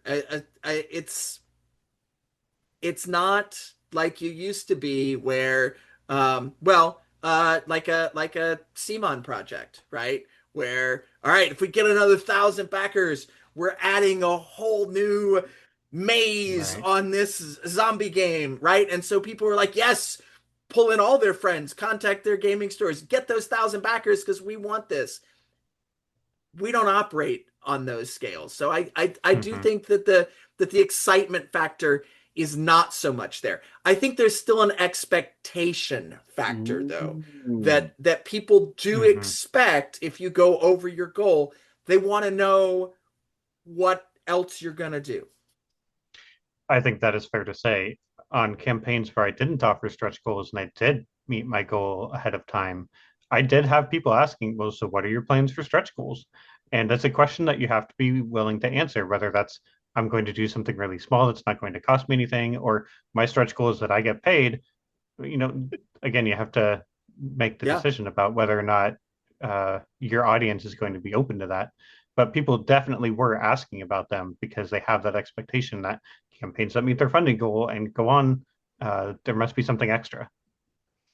Speaker 3: It's not like you used to be where like a Simon project, right? Where, all right, if we get another 1,000 backers, we're adding a whole new maze
Speaker 2: Right.
Speaker 3: on this zombie game, right? And so people were like, yes, pull in all their friends, contact their gaming stores, get those 1,000 backers because we want this. We don't operate on those scales. So I do
Speaker 2: Mhm.
Speaker 3: think that the excitement factor is not so much there. I think there's still an expectation factor though,
Speaker 1: Ooh.
Speaker 3: that people do
Speaker 2: Mhm.
Speaker 3: expect if you go over your goal, they want to know what else you're going to do.
Speaker 2: I think that is fair to say. On campaigns where I didn't offer stretch goals and I did meet my goal ahead of time, I did have people asking, well, so what are your plans for stretch goals? And that's a question that you have to be willing to answer, whether that's I'm going to do something really small that's not going to cost me anything, or my stretch goal is that I get paid. You know, again, you have to make the
Speaker 3: Yeah.
Speaker 2: decision about whether or not your audience is going to be open to that. But people definitely were asking about them because they have that expectation that campaigns that meet their funding goal and go on, there must be something extra.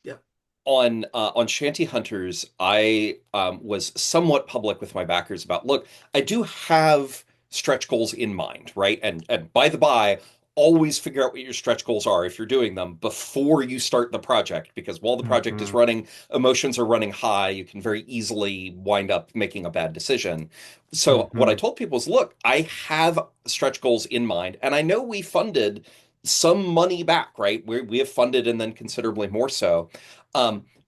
Speaker 3: Yeah.
Speaker 1: On Shanty Hunters, I was somewhat public with my backers about, look, I do have stretch goals in mind, right? And by the by, always figure out what your stretch goals are if you're doing them before you start the project, because while the project is
Speaker 2: Mm-hmm.
Speaker 1: running, emotions are running high. You can very easily wind up making a bad decision. So what I
Speaker 2: Mm-hmm.
Speaker 1: told people is, look, I have stretch goals in mind, and I know we funded some money back, right? We have funded and then considerably more so.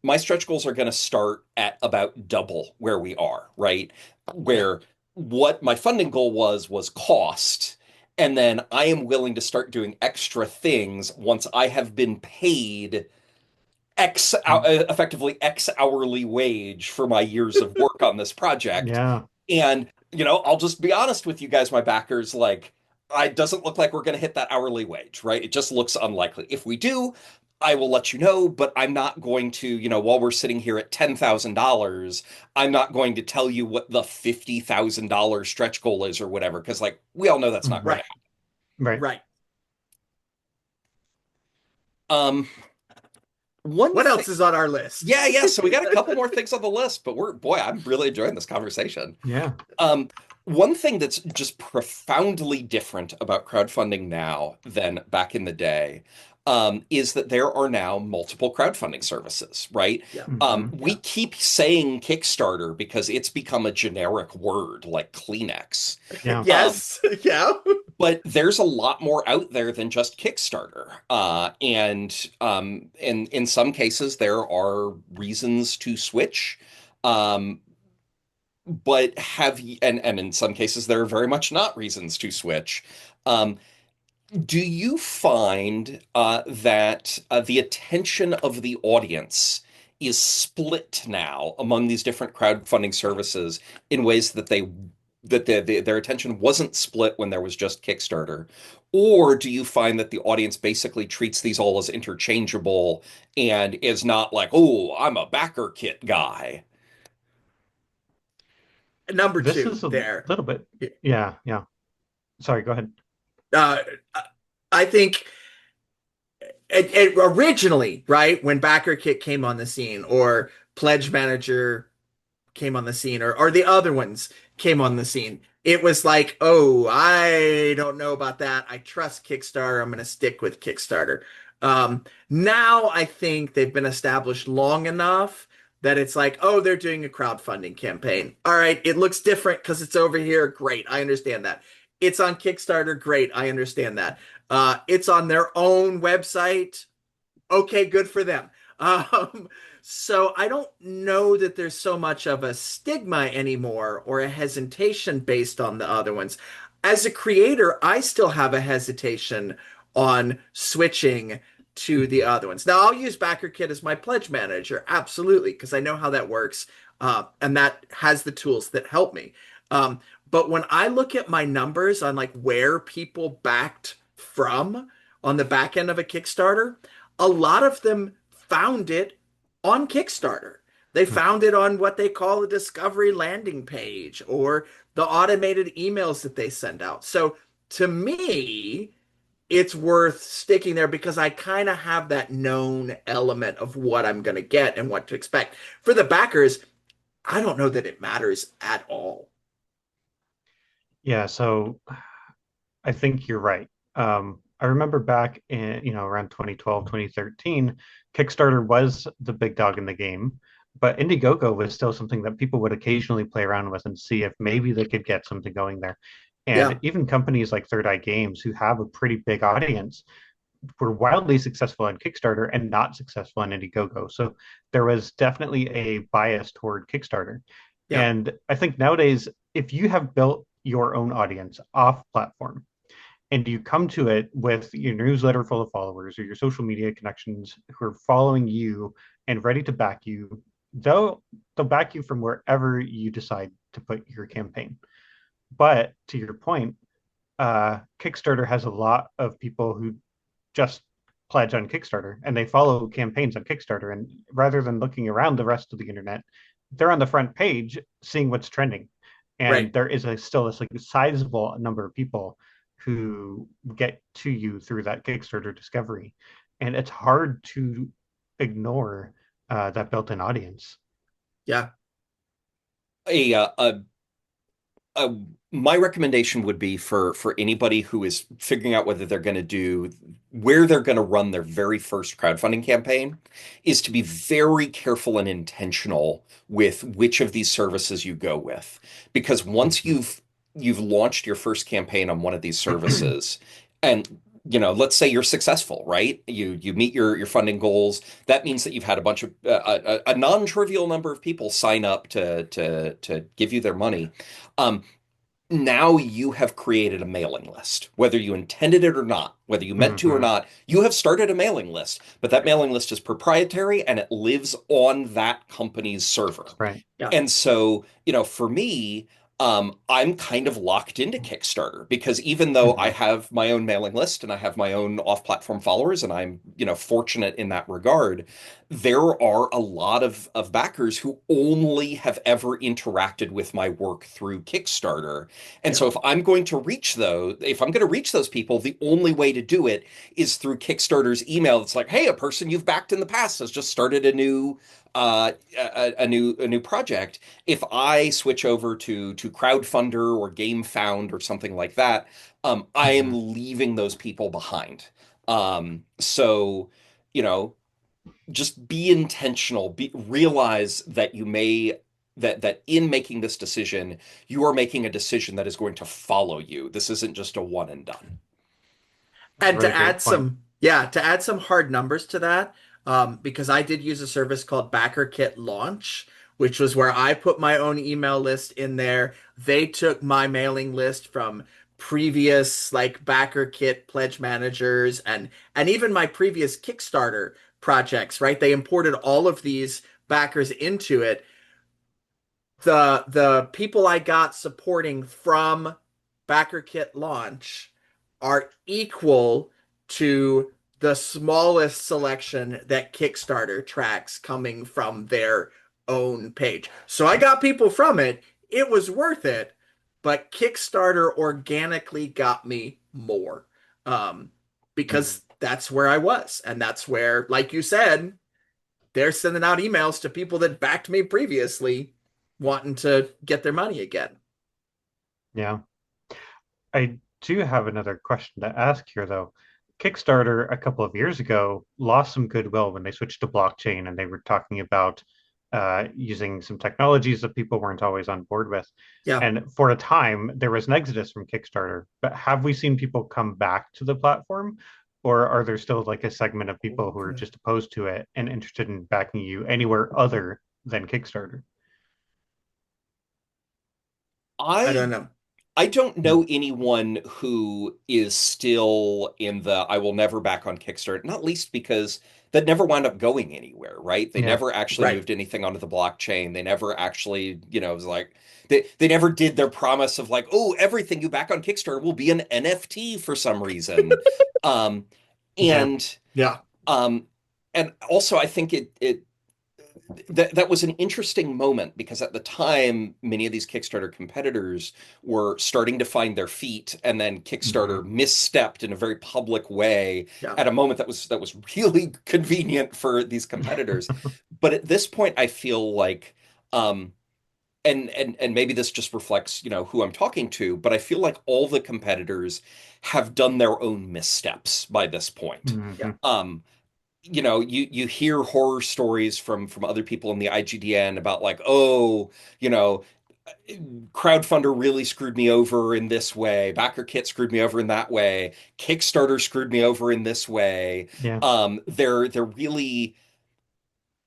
Speaker 1: My stretch goals are going to start at about double where we are, right?
Speaker 3: Yeah.
Speaker 1: Where what my funding goal was cost. And then I am willing to start doing extra things once I have been paid effectively X hourly wage for my years of work on this project.
Speaker 2: Yeah.
Speaker 1: And, I'll just be honest with you guys, my backers, like, it doesn't look like we're going to hit that hourly wage, right? It just looks unlikely. If we do, I will let you know, but I'm not going to, while we're sitting here at $10,000, I'm not going to tell you what the $50,000 stretch goal is or whatever, because, like, we all know that's not going
Speaker 2: Mm-hmm.
Speaker 1: to
Speaker 3: Right.
Speaker 2: Right.
Speaker 3: Right.
Speaker 1: happen. One
Speaker 3: What
Speaker 1: thing.
Speaker 3: else is on our list?
Speaker 1: Yeah, yeah. So we got a couple more things on the list, but boy, I'm really enjoying this conversation.
Speaker 2: Yeah.
Speaker 1: Um, One thing that's just profoundly different about crowdfunding now than back in the day, is that there are now multiple crowdfunding services, right?
Speaker 3: Yeah.
Speaker 2: Mm-hmm.
Speaker 1: We
Speaker 3: Yeah.
Speaker 1: keep saying Kickstarter because it's become a generic word like Kleenex.
Speaker 2: Yeah.
Speaker 3: Yes. Yeah.
Speaker 1: But there's a lot more out there than just Kickstarter. And in some cases, there are reasons to switch. Um, but and in some cases there are very much not reasons to switch. Um, do you find that the attention of the audience is split now among these different crowdfunding services in ways that their attention wasn't split when there was just Kickstarter? Or do you find that the audience basically treats these all as interchangeable and is not like, oh, I'm a backer kit guy?
Speaker 3: Number
Speaker 2: This
Speaker 3: two
Speaker 2: is a
Speaker 3: there.
Speaker 2: little bit. Yeah. Yeah. Sorry. Go ahead.
Speaker 3: Uh, I think it originally, right, when Backer Kit came on the scene, or Pledge Manager came on the scene, or the other ones came on the scene, it was like, oh, I don't know about that. I trust Kickstarter. I'm going to stick with Kickstarter. Now I think they've been established long enough that it's like, oh, they're doing a crowdfunding campaign. All right, it looks different because it's over here. Great, I understand that. It's on Kickstarter. Great, I understand that. It's on their own website. Okay, good for them. Um, so I don't know that there's so much of a stigma anymore or a hesitation based on the other ones. As a creator, I still have a hesitation on switching to the other ones. Now, I'll use BackerKit as my pledge manager, absolutely, because I know how that works, and that has the tools that help me. Um, but when I look at my numbers on like where people backed from on the back end of a Kickstarter, a lot of them found it on Kickstarter. They found it on what they call a discovery landing page or the automated emails that they send out. So to me, it's worth sticking there because I kind of have that known element of what I'm going to get and what to expect. For the backers, I don't know that it matters at all.
Speaker 2: Yeah, so I think you're right. I remember back in, around 2012, 2013, Kickstarter was the big dog in the game, but Indiegogo was still something that people would occasionally play around with and see if maybe they could get something going there. And
Speaker 3: Yeah.
Speaker 2: even companies like Third Eye Games, who have a pretty big audience, were wildly successful on Kickstarter and not successful on Indiegogo. So there was definitely a bias toward Kickstarter.
Speaker 3: Yeah.
Speaker 2: And I think nowadays, if you have built your own audience off platform, and you come to it with your newsletter full of followers or your social media connections who are following you and ready to back you, they'll back you from wherever you decide to put your campaign. But to your point, Kickstarter has a lot of people who just pledge on Kickstarter and they follow campaigns on Kickstarter. And rather than looking around the rest of the internet, they're on the front page seeing what's trending. And
Speaker 3: Right.
Speaker 2: there is still this like sizable number of people who get to you through that Kickstarter discovery. And it's hard to ignore that built-in audience.
Speaker 3: Yeah.
Speaker 1: A, uh, a uh, my recommendation would be for anybody who is figuring out whether they're going to do where they're going to run their very first crowdfunding campaign is to be very careful and intentional with which of these services you go with, because once
Speaker 2: Mhm.
Speaker 1: you've launched your first campaign on one of these services, and let's say you're successful, right? You meet your funding goals. That means that you've had a bunch of a non-trivial number of people sign up to give you their money. Um, Now you have created a mailing list, whether you intended it or not, whether you meant to or
Speaker 2: Mhm.
Speaker 1: not, you have started a mailing list, but that mailing list is proprietary and it lives on that company's server.
Speaker 2: Right.
Speaker 3: Yeah.
Speaker 1: And so, for me, I'm kind of locked into Kickstarter because even though I
Speaker 2: Mhm.
Speaker 1: have my own mailing list and I have my own off-platform followers, and I'm, fortunate in that regard, there are a lot of backers who only have ever interacted with my work through Kickstarter. And
Speaker 3: Yeah.
Speaker 1: so if I'm going to reach those people, the only way to do it is through Kickstarter's email. It's like, hey, a person you've backed in the past has just started a new project. If I switch over to Crowdfunder or GameFound or something like that, I
Speaker 2: Mhm.
Speaker 1: am leaving those people behind. So, you know, just be intentional. Realize that you may that in making this decision, you are making a decision that is going to follow you. This isn't just a one and done.
Speaker 2: That's a
Speaker 3: And
Speaker 2: really
Speaker 3: to
Speaker 2: great
Speaker 3: add
Speaker 2: point.
Speaker 3: some, yeah, to add some hard numbers to that, because I did use a service called BackerKit Launch, which was where I put my own email list in there. They took my mailing list from previous like BackerKit pledge managers and even my previous Kickstarter projects, right? They imported all of these backers into it. The people I got supporting from BackerKit launch are equal to the smallest selection that Kickstarter tracks coming from their own page. So I got people from it. It was worth it, but Kickstarter organically got me more. Um,
Speaker 2: Mhm.
Speaker 3: because that's where I was. And that's where, like you said, they're sending out emails to people that backed me previously wanting to get their money again.
Speaker 2: Yeah. I do have another question to ask here, though. Kickstarter a couple of years ago lost some goodwill when they switched to blockchain and they were talking about using some technologies that people weren't always on board with.
Speaker 3: Yeah.
Speaker 2: And for a time, there was an exodus from Kickstarter. But have we seen people come back to the platform? Or are there still like a segment of people who are just opposed to it and interested in backing you anywhere other than Kickstarter?
Speaker 3: I don't
Speaker 1: I
Speaker 3: know.
Speaker 1: I don't
Speaker 2: Hmm.
Speaker 1: know anyone who is still in the I will never back on Kickstarter, not least because that never wound up going anywhere, right? They
Speaker 2: Yeah.
Speaker 1: never actually
Speaker 3: Right.
Speaker 1: moved anything onto the blockchain. They never actually, it was like they never did their promise of like, oh, everything you back on Kickstarter will be an NFT for some reason. Um,
Speaker 2: Yeah.
Speaker 1: and
Speaker 3: Yeah.
Speaker 1: um, and also I think it that was an interesting moment because at the time many of these Kickstarter competitors were starting to find their feet, and then
Speaker 2: Hmm.
Speaker 1: Kickstarter misstepped in a very public way
Speaker 3: Yeah.
Speaker 1: at a moment that was really convenient for these competitors. But at this point I feel like um and maybe this just reflects, who I'm talking to, but I feel like all the competitors have done their own missteps by this point.
Speaker 3: Yeah.
Speaker 2: Hmm.
Speaker 1: Um, you hear horror stories from other people in the IGDN about like, oh, you know, crowdfunder really screwed me over in this way, BackerKit screwed me over in that way, Kickstarter screwed me over in this way.
Speaker 2: Yeah.
Speaker 1: They're really,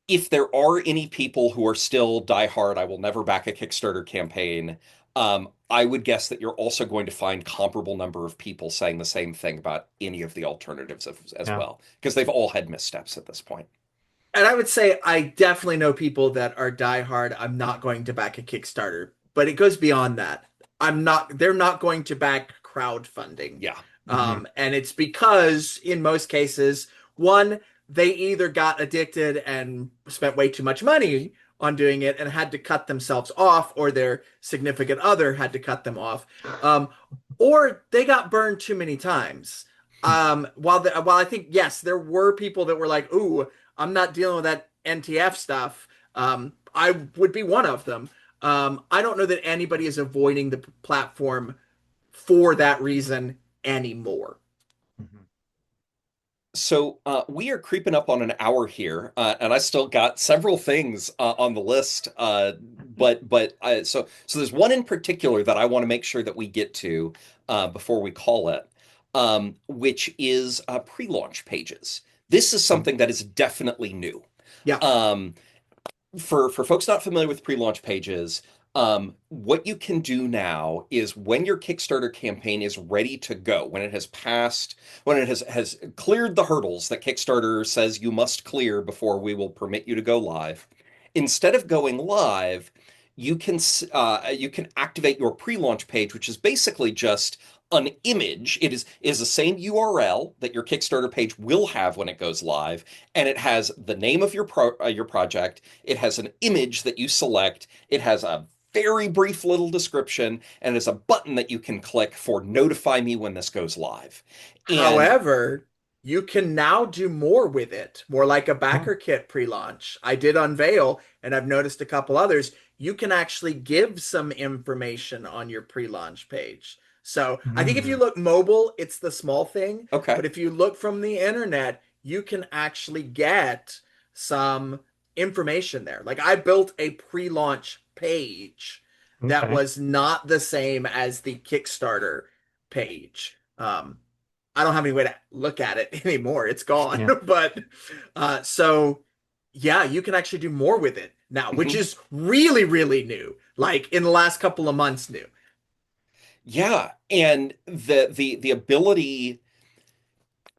Speaker 1: if there are any people who are still diehard, I will never back a Kickstarter campaign. I would guess that you're also going to find comparable number of people saying the same thing about any of the alternatives as
Speaker 2: Yeah.
Speaker 1: well, because they've all had missteps at this point.
Speaker 3: And I would say I definitely know people that are diehard. I'm not going to back a Kickstarter, but it goes beyond that. They're not going to back crowdfunding.
Speaker 1: Yeah.
Speaker 2: Hmm.
Speaker 3: And it's because in most cases, one, they either got addicted and spent way too much money on doing it and had to cut themselves off, or their significant other had to cut them off, um, or they got burned too many times. While I think yes, there were people that were like, "Ooh, I'm not dealing with that NTF stuff." I would be one of them. I don't know that anybody is avoiding the platform for that reason anymore.
Speaker 2: Hmm.
Speaker 1: So we are creeping up on an hour here, and I still got several things on the list. So there's one in particular that I want to make sure that we get to before we call it, which is pre-launch pages. This is something that is definitely new.
Speaker 3: Yeah.
Speaker 1: Um, for folks not familiar with pre-launch pages, what you can do now is when your Kickstarter campaign is ready to go, when it has passed, when it has cleared the hurdles that Kickstarter says you must clear before we will permit you to go live, instead of going live, you can activate your pre-launch page, which is basically just an image. It is the same URL that your Kickstarter page will have when it goes live, and it has the name of your project. It has an image that you select. It has a very brief little description, and there's a button that you can click for notify me when this goes live. And
Speaker 3: However, you can now do more with it, more like a
Speaker 2: Oh.
Speaker 3: backer kit pre-launch. I did unveil, and I've noticed a couple others. You can actually give some information on your pre-launch page. So I think if you
Speaker 2: Hmm.
Speaker 3: look mobile, it's the small thing.
Speaker 1: okay.
Speaker 3: But if you look from the internet, you can actually get some information there. Like I built a pre-launch page that
Speaker 2: Okay.
Speaker 3: was not the same as the Kickstarter page. I don't have any way to look at it anymore. It's gone.
Speaker 2: Yeah.
Speaker 3: But so yeah, you can actually do more with it now, which
Speaker 1: Mhm.
Speaker 3: is really, really new. Like in the last couple of months new.
Speaker 1: Yeah, and the ability,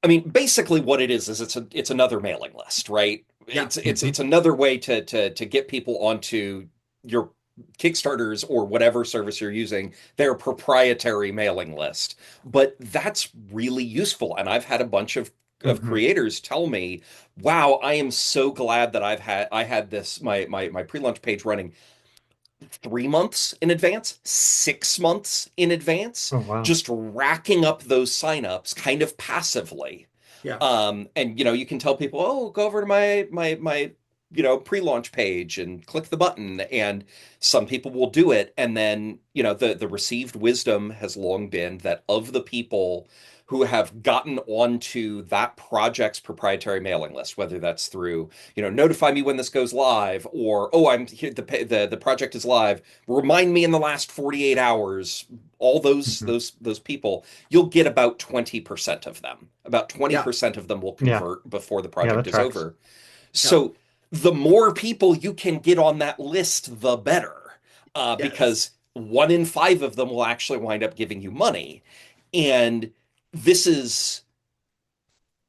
Speaker 1: I mean, basically what it is it's another mailing list, right?
Speaker 3: Yeah.
Speaker 1: It's
Speaker 2: Hmm.
Speaker 1: another way to get people onto your Kickstarters or whatever service you're using, their proprietary mailing list. But that's really useful. And I've had a bunch of
Speaker 2: Hmm.
Speaker 1: creators tell me, wow, I am so glad that I had this my pre-launch page running 3 months in advance, 6 months in advance,
Speaker 2: Oh, wow.
Speaker 1: just racking up those signups kind of passively.
Speaker 3: Yeah.
Speaker 1: And you can tell people, oh, go over to my pre-launch page and click the button. And some people will do it. And then, the received wisdom has long been that of the people who have gotten onto that project's proprietary mailing list, whether that's through, notify me when this goes live, or, oh, I'm here, the project is live, remind me in the last 48 hours, all
Speaker 2: Mhm.
Speaker 1: those people, you'll get about 20% of them. About
Speaker 3: Yeah.
Speaker 1: 20% of them will
Speaker 2: Yeah.
Speaker 1: convert before the
Speaker 2: Yeah, that
Speaker 1: project is
Speaker 2: tracks.
Speaker 1: over.
Speaker 3: Yep.
Speaker 1: So the more people you can get on that list, the better,
Speaker 3: Yes.
Speaker 1: because 1 in 5 of them will actually wind up giving you money. And this is,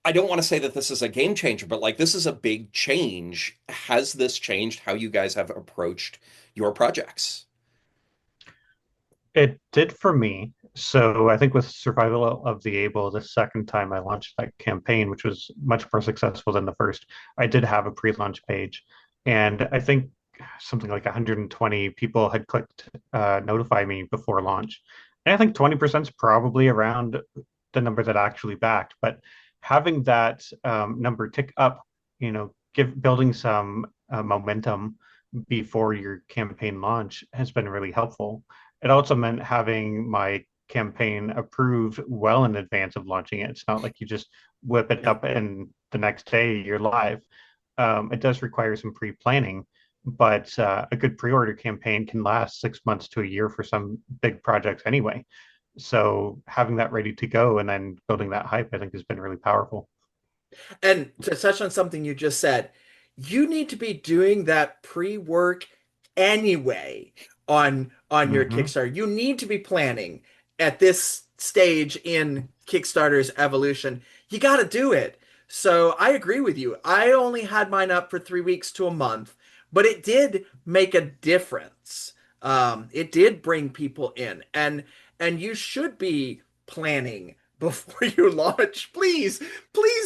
Speaker 1: I don't want to say that this is a game changer, but like this is a big change. Has this changed how you guys have approached your projects?
Speaker 2: It did for me. So I think with Survival of the Able, the second time I launched that campaign, which was much more successful than the first, I did have a pre-launch page. And I think something like 120 people had clicked notify me before launch. And I think 20% is probably around the number that actually backed. But having that number tick up, building some momentum before your campaign launch has been really helpful. It also meant having my campaign approved well in advance of launching it. It's not like you just whip it
Speaker 3: Yeah.
Speaker 2: up and the next day you're live. It does require some pre-planning, but a good pre-order campaign can last 6 months to a year for some big projects anyway. So having that ready to go and then building that hype, I think, has been really powerful.
Speaker 3: And to touch on something you just said, you need to be doing that pre-work anyway on your
Speaker 2: Hmm.
Speaker 3: Kickstarter. You need to be planning at this stage in Kickstarter's evolution. You got to do it. So I agree with you. I only had mine up for 3 weeks to a month, but it did make a difference. It did bring people in, and you should be planning before you launch. Please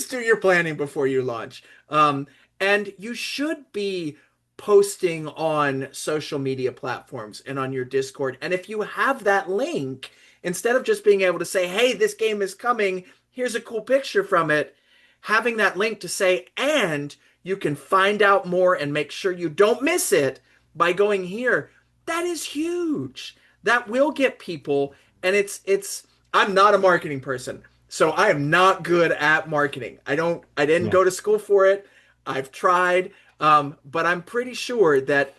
Speaker 3: do your planning before you launch. And you should be posting on social media platforms and on your Discord. And if you have that link, instead of just being able to say, hey, this game is coming, here's a cool picture from it, having that link to say, and you can find out more and make sure you don't miss it by going here. That is huge. That will get people. And I'm not a marketing person. So I am not good at marketing. I didn't
Speaker 2: Yeah.
Speaker 3: go to school for it. I've tried, but I'm pretty sure that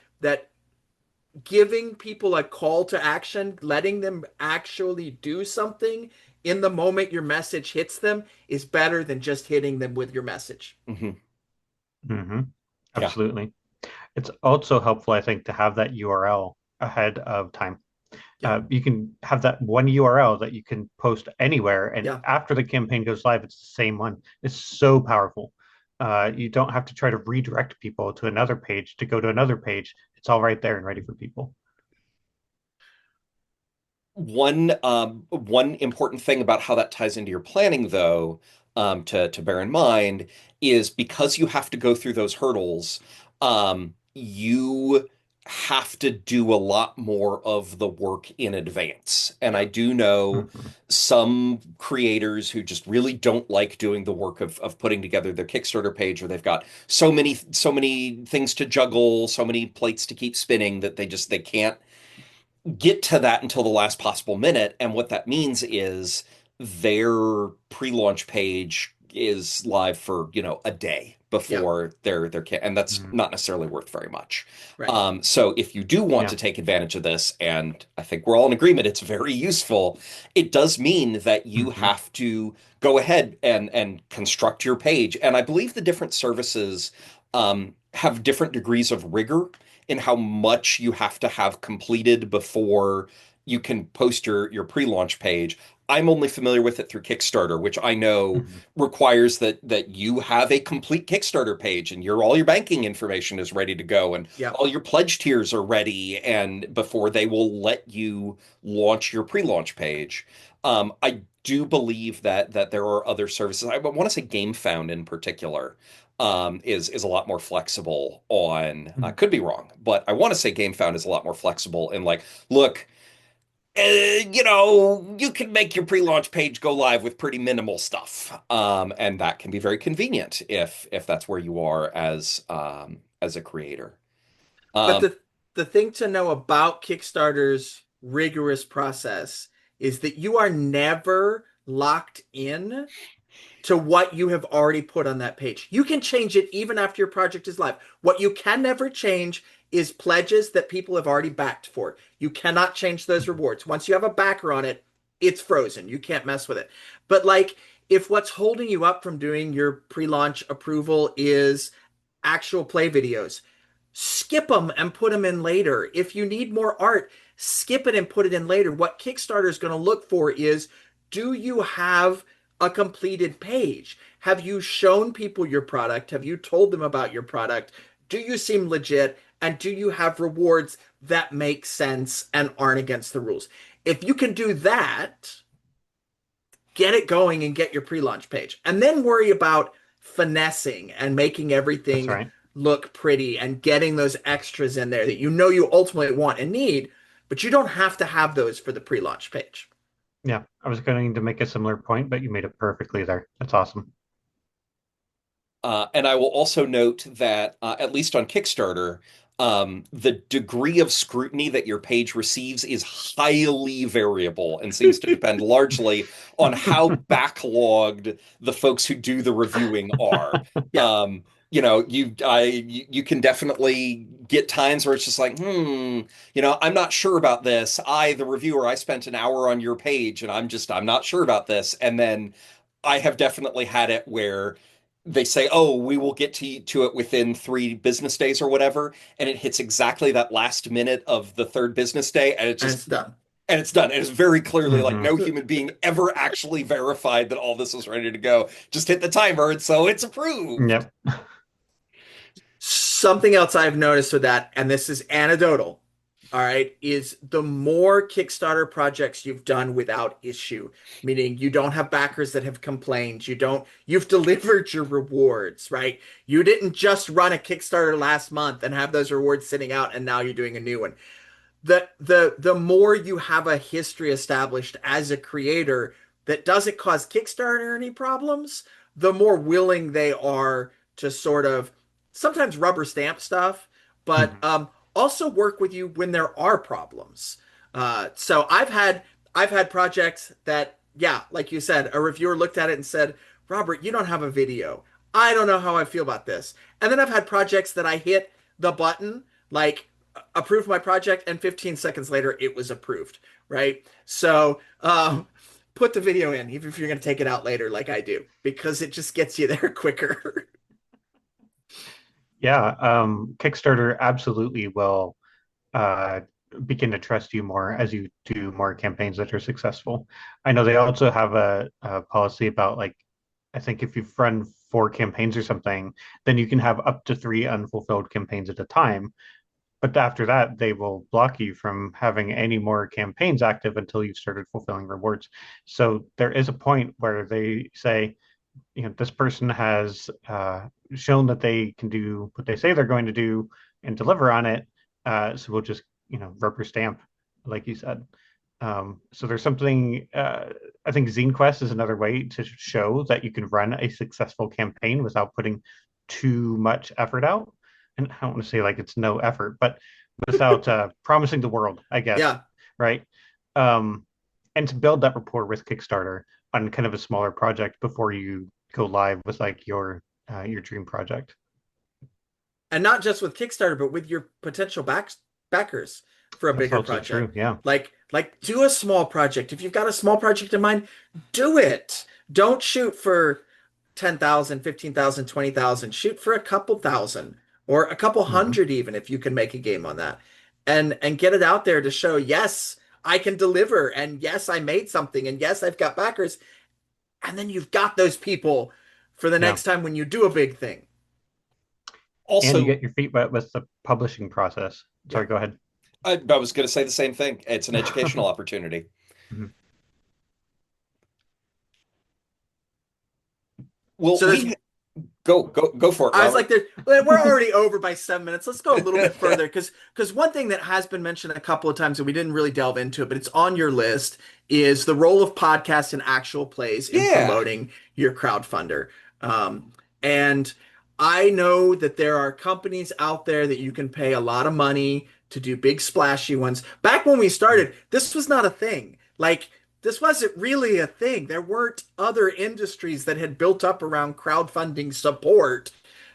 Speaker 3: giving people a call to action, letting them actually do something in the moment your message hits them is better than just hitting them with your message.
Speaker 1: Hmm.
Speaker 2: Hmm.
Speaker 1: Yeah.
Speaker 2: Absolutely. It's also helpful, I think, to have that URL ahead of time.
Speaker 3: Yeah.
Speaker 2: You can have that one URL that you can post anywhere, and
Speaker 3: Yeah.
Speaker 2: after the campaign goes live, it's the same one. It's so powerful. You don't have to try to redirect people to another page to go to another page. It's all right there and ready for people.
Speaker 1: One important thing about how that ties into your planning, though, to bear in mind, is because you have to go through those hurdles, you have to do a lot more of the work in advance. And I
Speaker 3: Yeah.
Speaker 1: do know
Speaker 2: Mhm.
Speaker 1: some creators who just really don't like doing the work of putting together their Kickstarter page, or they've got so many things to juggle, so many plates to keep spinning that they can't get to that until the last possible minute. And what that means is their pre-launch page is live for, a day
Speaker 3: Yeah.
Speaker 1: before and that's
Speaker 2: Mhm.
Speaker 1: not necessarily worth very much.
Speaker 3: Right.
Speaker 1: So if you do want
Speaker 2: Yeah.
Speaker 1: to take advantage of this, and I think we're all in agreement, it's very useful. It does mean that you
Speaker 2: Hmm.
Speaker 1: have to go ahead and construct your page. And I believe the different services have different degrees of rigor in how much you have to have completed before you can post your pre-launch page. I'm only familiar with it through Kickstarter, which I know
Speaker 2: Hmm.
Speaker 1: requires that you have a complete Kickstarter page and all your banking information is ready to go and
Speaker 3: Yeah.
Speaker 1: all your pledge tiers are ready and before they will let you launch your pre-launch page. I do believe that there are other services. I want to say GameFound in particular is a lot more flexible on. I could be wrong, but I want to say GameFound is a lot more flexible in like, look, you can make your pre-launch page go live with pretty minimal stuff, and that can be very convenient if that's where you are as a creator.
Speaker 3: But
Speaker 1: Um,
Speaker 3: the thing to know about Kickstarter's rigorous process is that you are never locked in to what you have already put on that page. You can change it even after your project is live. What you can never change is pledges that people have already backed for. You cannot change those rewards. Once you have a backer on it, it's frozen. You can't mess with it. But like if what's holding you up from doing your pre-launch approval is actual play videos, skip them and put them in later. If you need more art, skip it and put it in later. What Kickstarter is going to look for is, do you have a completed page? Have you shown people your product? Have you told them about your product? Do you seem legit? And do you have rewards that make sense and aren't against the rules? If you can do that, get it going and get your pre-launch page. And then worry about finessing and making
Speaker 2: That's
Speaker 3: everything
Speaker 2: right.
Speaker 3: look pretty and getting those extras in there that you know you ultimately want and need, but you don't have to have those for the pre-launch page.
Speaker 2: Yeah, I was going to make a similar point, but you made it perfectly there. That's awesome.
Speaker 1: and I will also note that, at least on Kickstarter, the degree of scrutiny that your page receives is highly variable and seems to depend largely on how backlogged the folks who do the reviewing are.
Speaker 3: Yeah.
Speaker 1: Um, you can definitely get times where it's just like, I'm not sure about this. The reviewer, I spent an hour on your page, and I'm not sure about this. And then I have definitely had it where they say, "Oh, we will get to it within 3 business days or whatever," and it hits exactly that last minute of the third business day, and
Speaker 3: And it's done.
Speaker 1: it's done. It is very clearly like
Speaker 2: Hmm.
Speaker 1: no human being ever actually verified that all this was ready to go. Just hit the timer, and so it's approved.
Speaker 2: Yep.
Speaker 3: Something else I've noticed with that, and this is anecdotal, all right, is the more Kickstarter projects you've done without issue, meaning you don't have backers that have complained, you've delivered your rewards, right? You didn't just run a Kickstarter last month and have those rewards sitting out and now you're doing a new one. The more you have a history established as a creator that doesn't cause Kickstarter any problems, the more willing they are to sort of sometimes rubber stamp stuff, but
Speaker 2: Hmm.
Speaker 3: also work with you when there are problems. So I've had projects that, yeah, like you said, a reviewer looked at it and said, "Robert, you don't have a video. I don't know how I feel about this." And then I've had projects that I hit the button like approve my project, and 15 seconds later it was approved, right? So put the video in even if you're going to take it out later like I do, because it just gets you there quicker.
Speaker 2: Yeah, Kickstarter absolutely will uh, begin to trust you more as you do more campaigns that are successful. I know they also have a policy about like, I think if you've run 4 campaigns or something, then you can have up to 3 unfulfilled campaigns at a time. But after that, they will block you from having any more campaigns active until you've started fulfilling rewards. So there is a point where they say, this person has shown that they can do what they say they're going to do and deliver on it. So we'll just, rubber stamp, like you said. So there's something, I think Zine Quest is another way to show that you can run a successful campaign without putting too much effort out. And I don't want to say like it's no effort, but without promising the world, I guess,
Speaker 3: Yeah.
Speaker 2: right? Um, and to build that rapport with Kickstarter on kind of a smaller project before you go live with like your dream project.
Speaker 3: And not just with Kickstarter, but with your potential backers for a
Speaker 2: That's
Speaker 3: bigger
Speaker 2: also true.
Speaker 3: project.
Speaker 2: Yeah.
Speaker 3: Like do a small project. If you've got a small project in mind, do it. Don't shoot for 10,000, 15,000, 20,000. Shoot for a couple thousand or a couple
Speaker 2: Hmm.
Speaker 3: hundred even if you can make a game on that. And get it out there to show, yes, I can deliver, and yes, I made something, and yes, I've got backers. And then you've got those people for the
Speaker 2: Yeah.
Speaker 3: next time when you do a big thing.
Speaker 2: And you
Speaker 1: Also,
Speaker 2: get your feet wet with the publishing process.
Speaker 3: Yeah.
Speaker 2: Sorry, go ahead.
Speaker 1: I was going to say the same thing. It's an educational opportunity.
Speaker 2: Mhm.
Speaker 1: Well,
Speaker 3: So there's
Speaker 1: we go for it,
Speaker 3: I was like,
Speaker 1: Robert.
Speaker 3: we're already over by 7 minutes. Let's go a little bit further because one thing that has been mentioned a couple of times and we didn't really delve into it, but it's on your list is the role of podcasts and actual plays in
Speaker 1: Yeah.
Speaker 3: promoting your crowdfunder. And I know that there are companies out there that you can pay a lot of money to do big splashy ones. Back when we started, this was not a thing. Like, this wasn't really a thing. There weren't other industries that had built up around crowdfunding support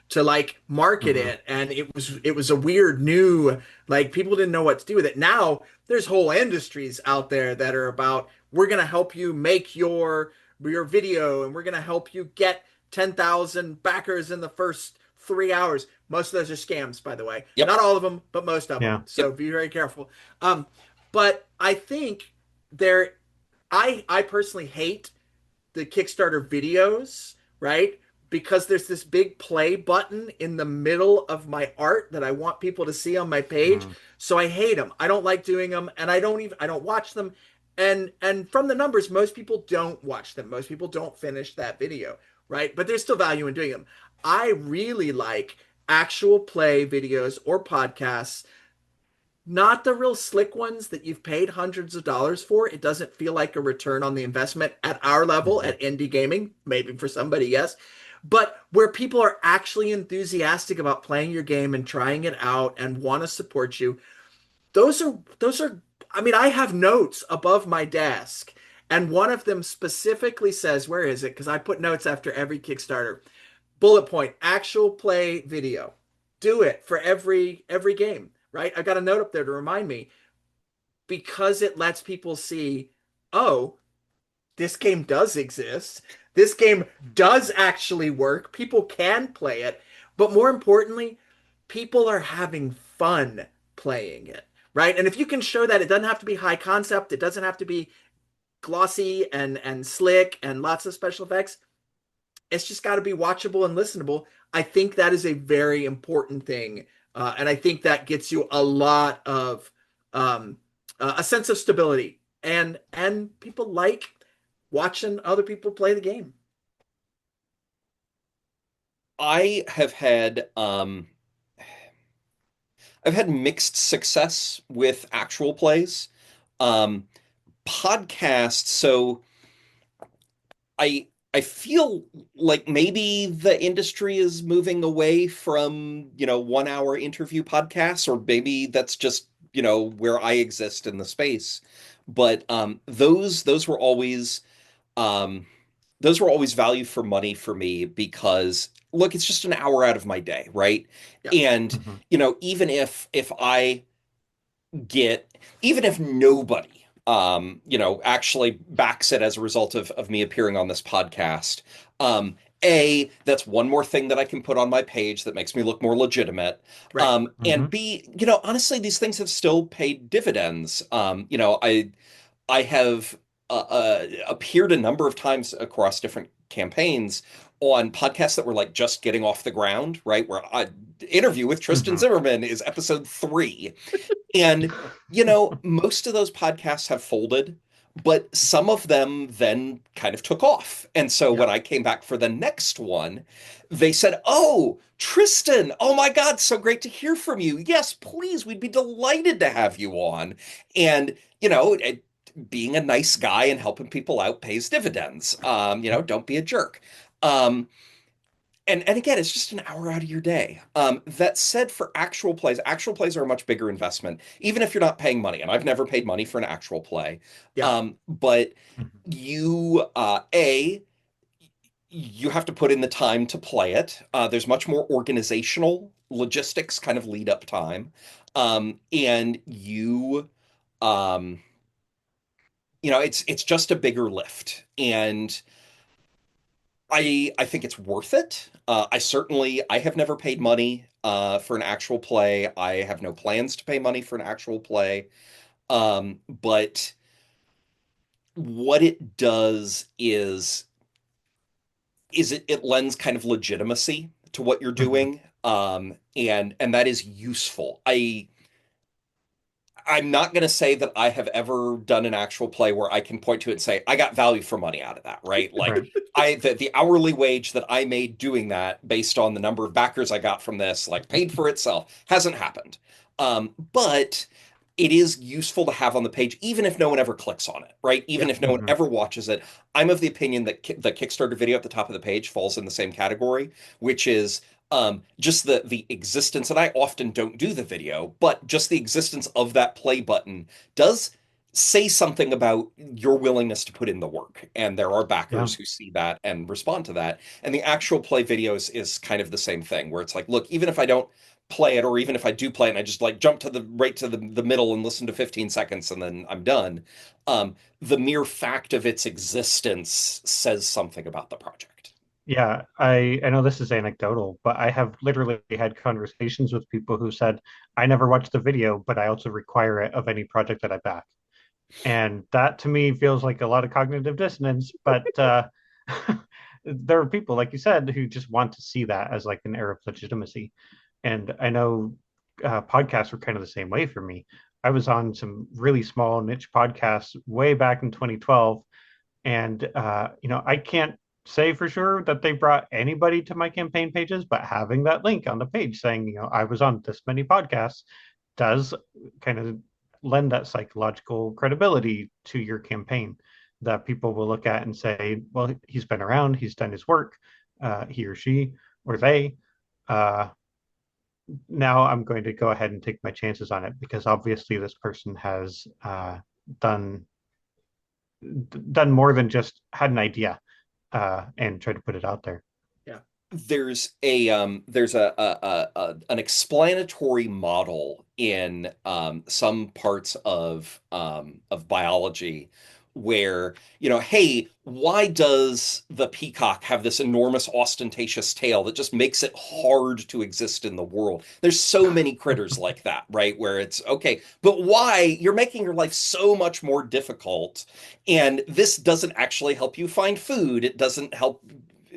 Speaker 3: to like market
Speaker 2: Hmm.
Speaker 3: it, and it was a weird new, like, people didn't know what to do with it. Now there's whole industries out there that are about, we're going to help you make your video, and we're going to help you get 10,000 backers in the first 3 hours. Most of those are scams, by the way.
Speaker 1: Yep.
Speaker 3: Not all of them, but most of them.
Speaker 2: Yeah.
Speaker 3: So
Speaker 1: Yep.
Speaker 3: be very careful. Um, but I think there, I personally hate the Kickstarter videos, right? Because there's this big play button in the middle of my art that I want people to see on my page.
Speaker 2: Mm.
Speaker 3: So I hate them. I don't like doing them, and I don't watch them. And from the numbers, most people don't watch them. Most people don't finish that video, right? But there's still value in doing them. I really like actual play videos or podcasts, not the real slick ones that you've paid hundreds of dollars for. It doesn't feel like a return on the investment at our level
Speaker 2: Hmm.
Speaker 3: at indie gaming. Maybe for somebody, yes. But where people are actually enthusiastic about playing your game and trying it out and want to support you, those are I mean, I have notes above my desk, and one of them specifically says, where is it? Because I put notes after every Kickstarter. Bullet point, actual play video. Do it for every game, right? I got a note up there to remind me, because it lets people see, oh, this game does exist. This game does actually work. People can play it. But more importantly, people are having fun playing it, right? And if you can show that, it doesn't have to be high concept, it doesn't have to be glossy and slick and lots of special effects. It's just got to be watchable and listenable. I think that is a very important thing. And I think that gets you a lot of um, a sense of stability. And people like watching other people play the game.
Speaker 1: I have had I've had mixed success with actual plays. Um, Podcasts, so I feel like maybe the industry is moving away from, 1 hour interview podcasts, or maybe that's just, where I exist in the space. But um those were always value for money for me, because look, it's just an hour out of my day, right?
Speaker 3: Yeah.
Speaker 1: And,
Speaker 2: Hmm.
Speaker 1: if I get, even if nobody actually backs it as a result of me appearing on this podcast, that's one more thing that I can put on my page that makes me look more legitimate.
Speaker 3: Right.
Speaker 1: And
Speaker 2: Hmm.
Speaker 1: B, honestly, these things have still paid dividends. I have appeared a number of times across different campaigns on podcasts that were like just getting off the ground, right? Where I interview with Tristan
Speaker 2: Hmm.
Speaker 1: Zimmerman is episode 3. And, most of those podcasts have folded, but some of them then kind of took off. And so
Speaker 3: Yeah.
Speaker 1: when I came back for the next one, they said, "Oh, Tristan, oh my God, so great to hear from you. Yes, please, we'd be delighted to have you on." And, being a nice guy and helping people out pays dividends. Don't be a jerk. Um, and again, it's just an hour out of your day. That said, for actual plays are a much bigger investment, even if you're not paying money. And I've never paid money for an actual play.
Speaker 3: Yeah.
Speaker 1: But
Speaker 2: Hmm.
Speaker 1: you, you have to put in the time to play it. There's much more organizational logistics, kind of lead up time. And um, it's just a bigger lift. And I think it's worth it. I have never paid money for an actual play. I have no plans to pay money for an actual play. But what it does is it lends kind of legitimacy to what you're
Speaker 2: Hmm.
Speaker 1: doing. And that is useful. I'm not going to say that I have ever done an actual play where I can point to it and say, I got value for money out of that, right? Like
Speaker 2: Right.
Speaker 1: the hourly wage that I made doing that based on the number of backers I got from this, like paid for itself, hasn't happened. But it is useful to have on the page, even if no one ever clicks on it, right? Even
Speaker 3: Yeah.
Speaker 1: if no one
Speaker 2: Hmm.
Speaker 1: ever watches it. I'm of the opinion that the Kickstarter video at the top of the page falls in the same category, which is Just the existence, and I often don't do the video, but just the existence of that play button does say something about your willingness to put in the work. And there are
Speaker 2: Yeah.
Speaker 1: backers who see that and respond to that. And the actual play videos is kind of the same thing, where it's like, look, even if I don't play it, or even if I do play it and I just like jump to the right to the middle and listen to 15 seconds and then I'm done, the mere fact of its existence says something about the project.
Speaker 2: Yeah, I know this is anecdotal, but I have literally had conversations with people who said, I never watched the video, but I also require it of any project that I back. And that to me feels like a lot of cognitive dissonance, but there are people, like you said, who just want to see that as like an air of legitimacy. And I know podcasts were kind of the same way for me. I was on some really small niche podcasts way back in 2012, and I can't say for sure that they brought anybody to my campaign pages, but having that link on the page saying, I was on this many podcasts does kind of lend that psychological credibility to your campaign that people will look at and say, well, he's been around, he's done his work, he or she or they. Uh, Now I'm going to go ahead and take my chances on it because obviously this person has done done more than just had an idea and tried to put it out there.
Speaker 3: Yeah.
Speaker 1: There's an explanatory model in some parts of biology where, hey, why does the peacock have this enormous ostentatious tail that just makes it hard to exist in the world? There's so many critters like that, right? Where it's okay, but why? You're making your life so much more difficult, and this doesn't actually help you find food. It doesn't help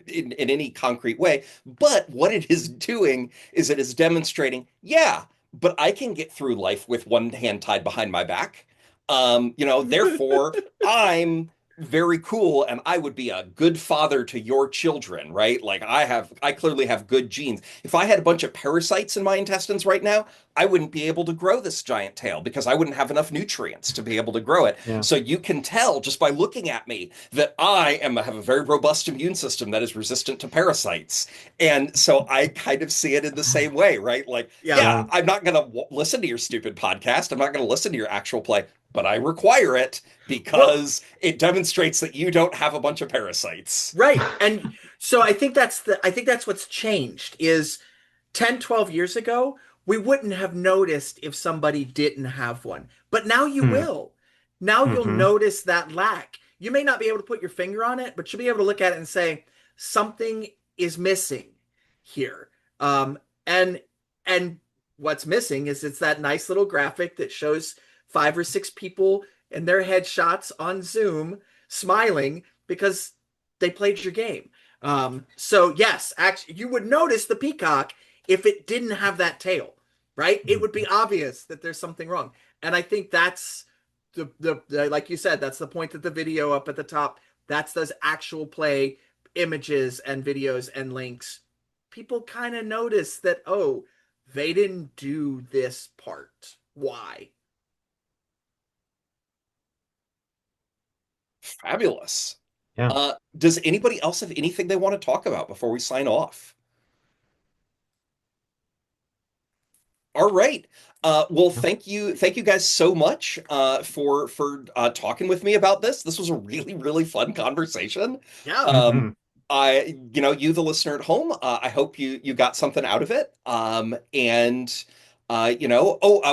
Speaker 1: in any concrete way. But what it is doing is it is demonstrating, yeah, but I can get through life with one hand tied behind my back. Therefore, I'm very cool and I would be a good father to your children, right? Like I clearly have good genes. If I had a bunch of parasites in my intestines right now, I wouldn't be able to grow this giant tail because I wouldn't have enough nutrients to be able to grow it.
Speaker 2: Yeah.
Speaker 1: So you can tell just by looking at me that have a very robust immune system that is resistant to parasites. And so I kind of see it in the same way, right? Like,
Speaker 3: Yeah.
Speaker 1: yeah,
Speaker 2: Yeah.
Speaker 1: I'm not going to listen to your stupid podcast. I'm not going to listen to your actual play, but I require it
Speaker 3: Well,
Speaker 1: because it demonstrates that you don't have a bunch of parasites.
Speaker 3: right. And so I think that's what's changed is 10, 12 years ago, we wouldn't have noticed if somebody didn't have one. But now you
Speaker 2: Hmm.
Speaker 3: will. Now you'll
Speaker 2: Hmm.
Speaker 3: notice that lack. You may not be able to put your finger on it, but you'll be able to look at it and say, something is missing here. And and what's missing is it's that nice little graphic that shows 5 or 6 people and their headshots on Zoom smiling because they played your game. So yes, actually, you would notice the peacock if it didn't have that tail, right? It would be obvious that there's something wrong. And I think that's the like you said, that's the point of the video up at the top. That's those actual play images and videos and links. People kind of notice that, oh, they didn't do this part. Why?
Speaker 1: Fabulous.
Speaker 2: Yeah.
Speaker 1: Does anybody else have anything they want to talk about before we sign off? All right. Well,
Speaker 2: Yeah.
Speaker 1: thank you guys so much for talking with me about this. This was a really fun conversation.
Speaker 3: Yeah.
Speaker 1: Um,
Speaker 2: Hmm.
Speaker 1: you, the listener at home, I hope you got something out of it.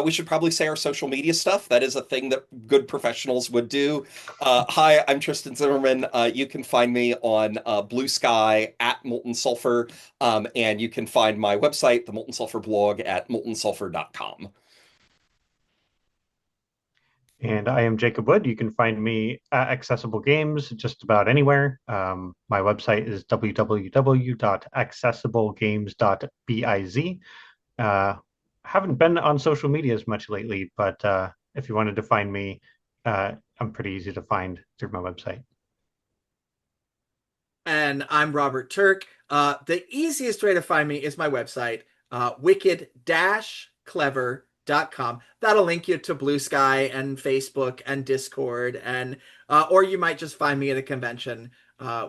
Speaker 1: We should probably say our social media stuff. That is a thing that good professionals would do. Hi, I'm Tristan Zimmerman. You can find me on BlueSky at MoltenSulfur. And you can find my website, the MoltenSulfur blog, at moltensulfur.com.
Speaker 2: And I am Jacob Wood. You can find me at Accessible Games just about anywhere. My website is www.accessiblegames.biz. Haven't been on social media as much lately, but if you wanted to find me, I'm pretty easy to find through my website.
Speaker 3: And I'm Robert Turk. The easiest way to find me is my website, wicked-clever.com. That'll link you to BlueSky and Facebook and Discord, or you might just find me at a convention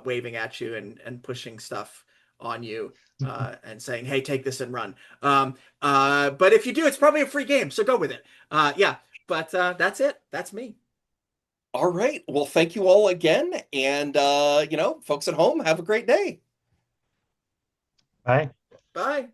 Speaker 3: waving at you and pushing stuff on you and saying, "Hey, take this and run." But if you do, it's probably a free game, so go with it. Yeah, but that's it. That's me.
Speaker 1: All right. Well, thank you all again. And, folks at home, have a great day.
Speaker 2: Bye.
Speaker 3: Bye.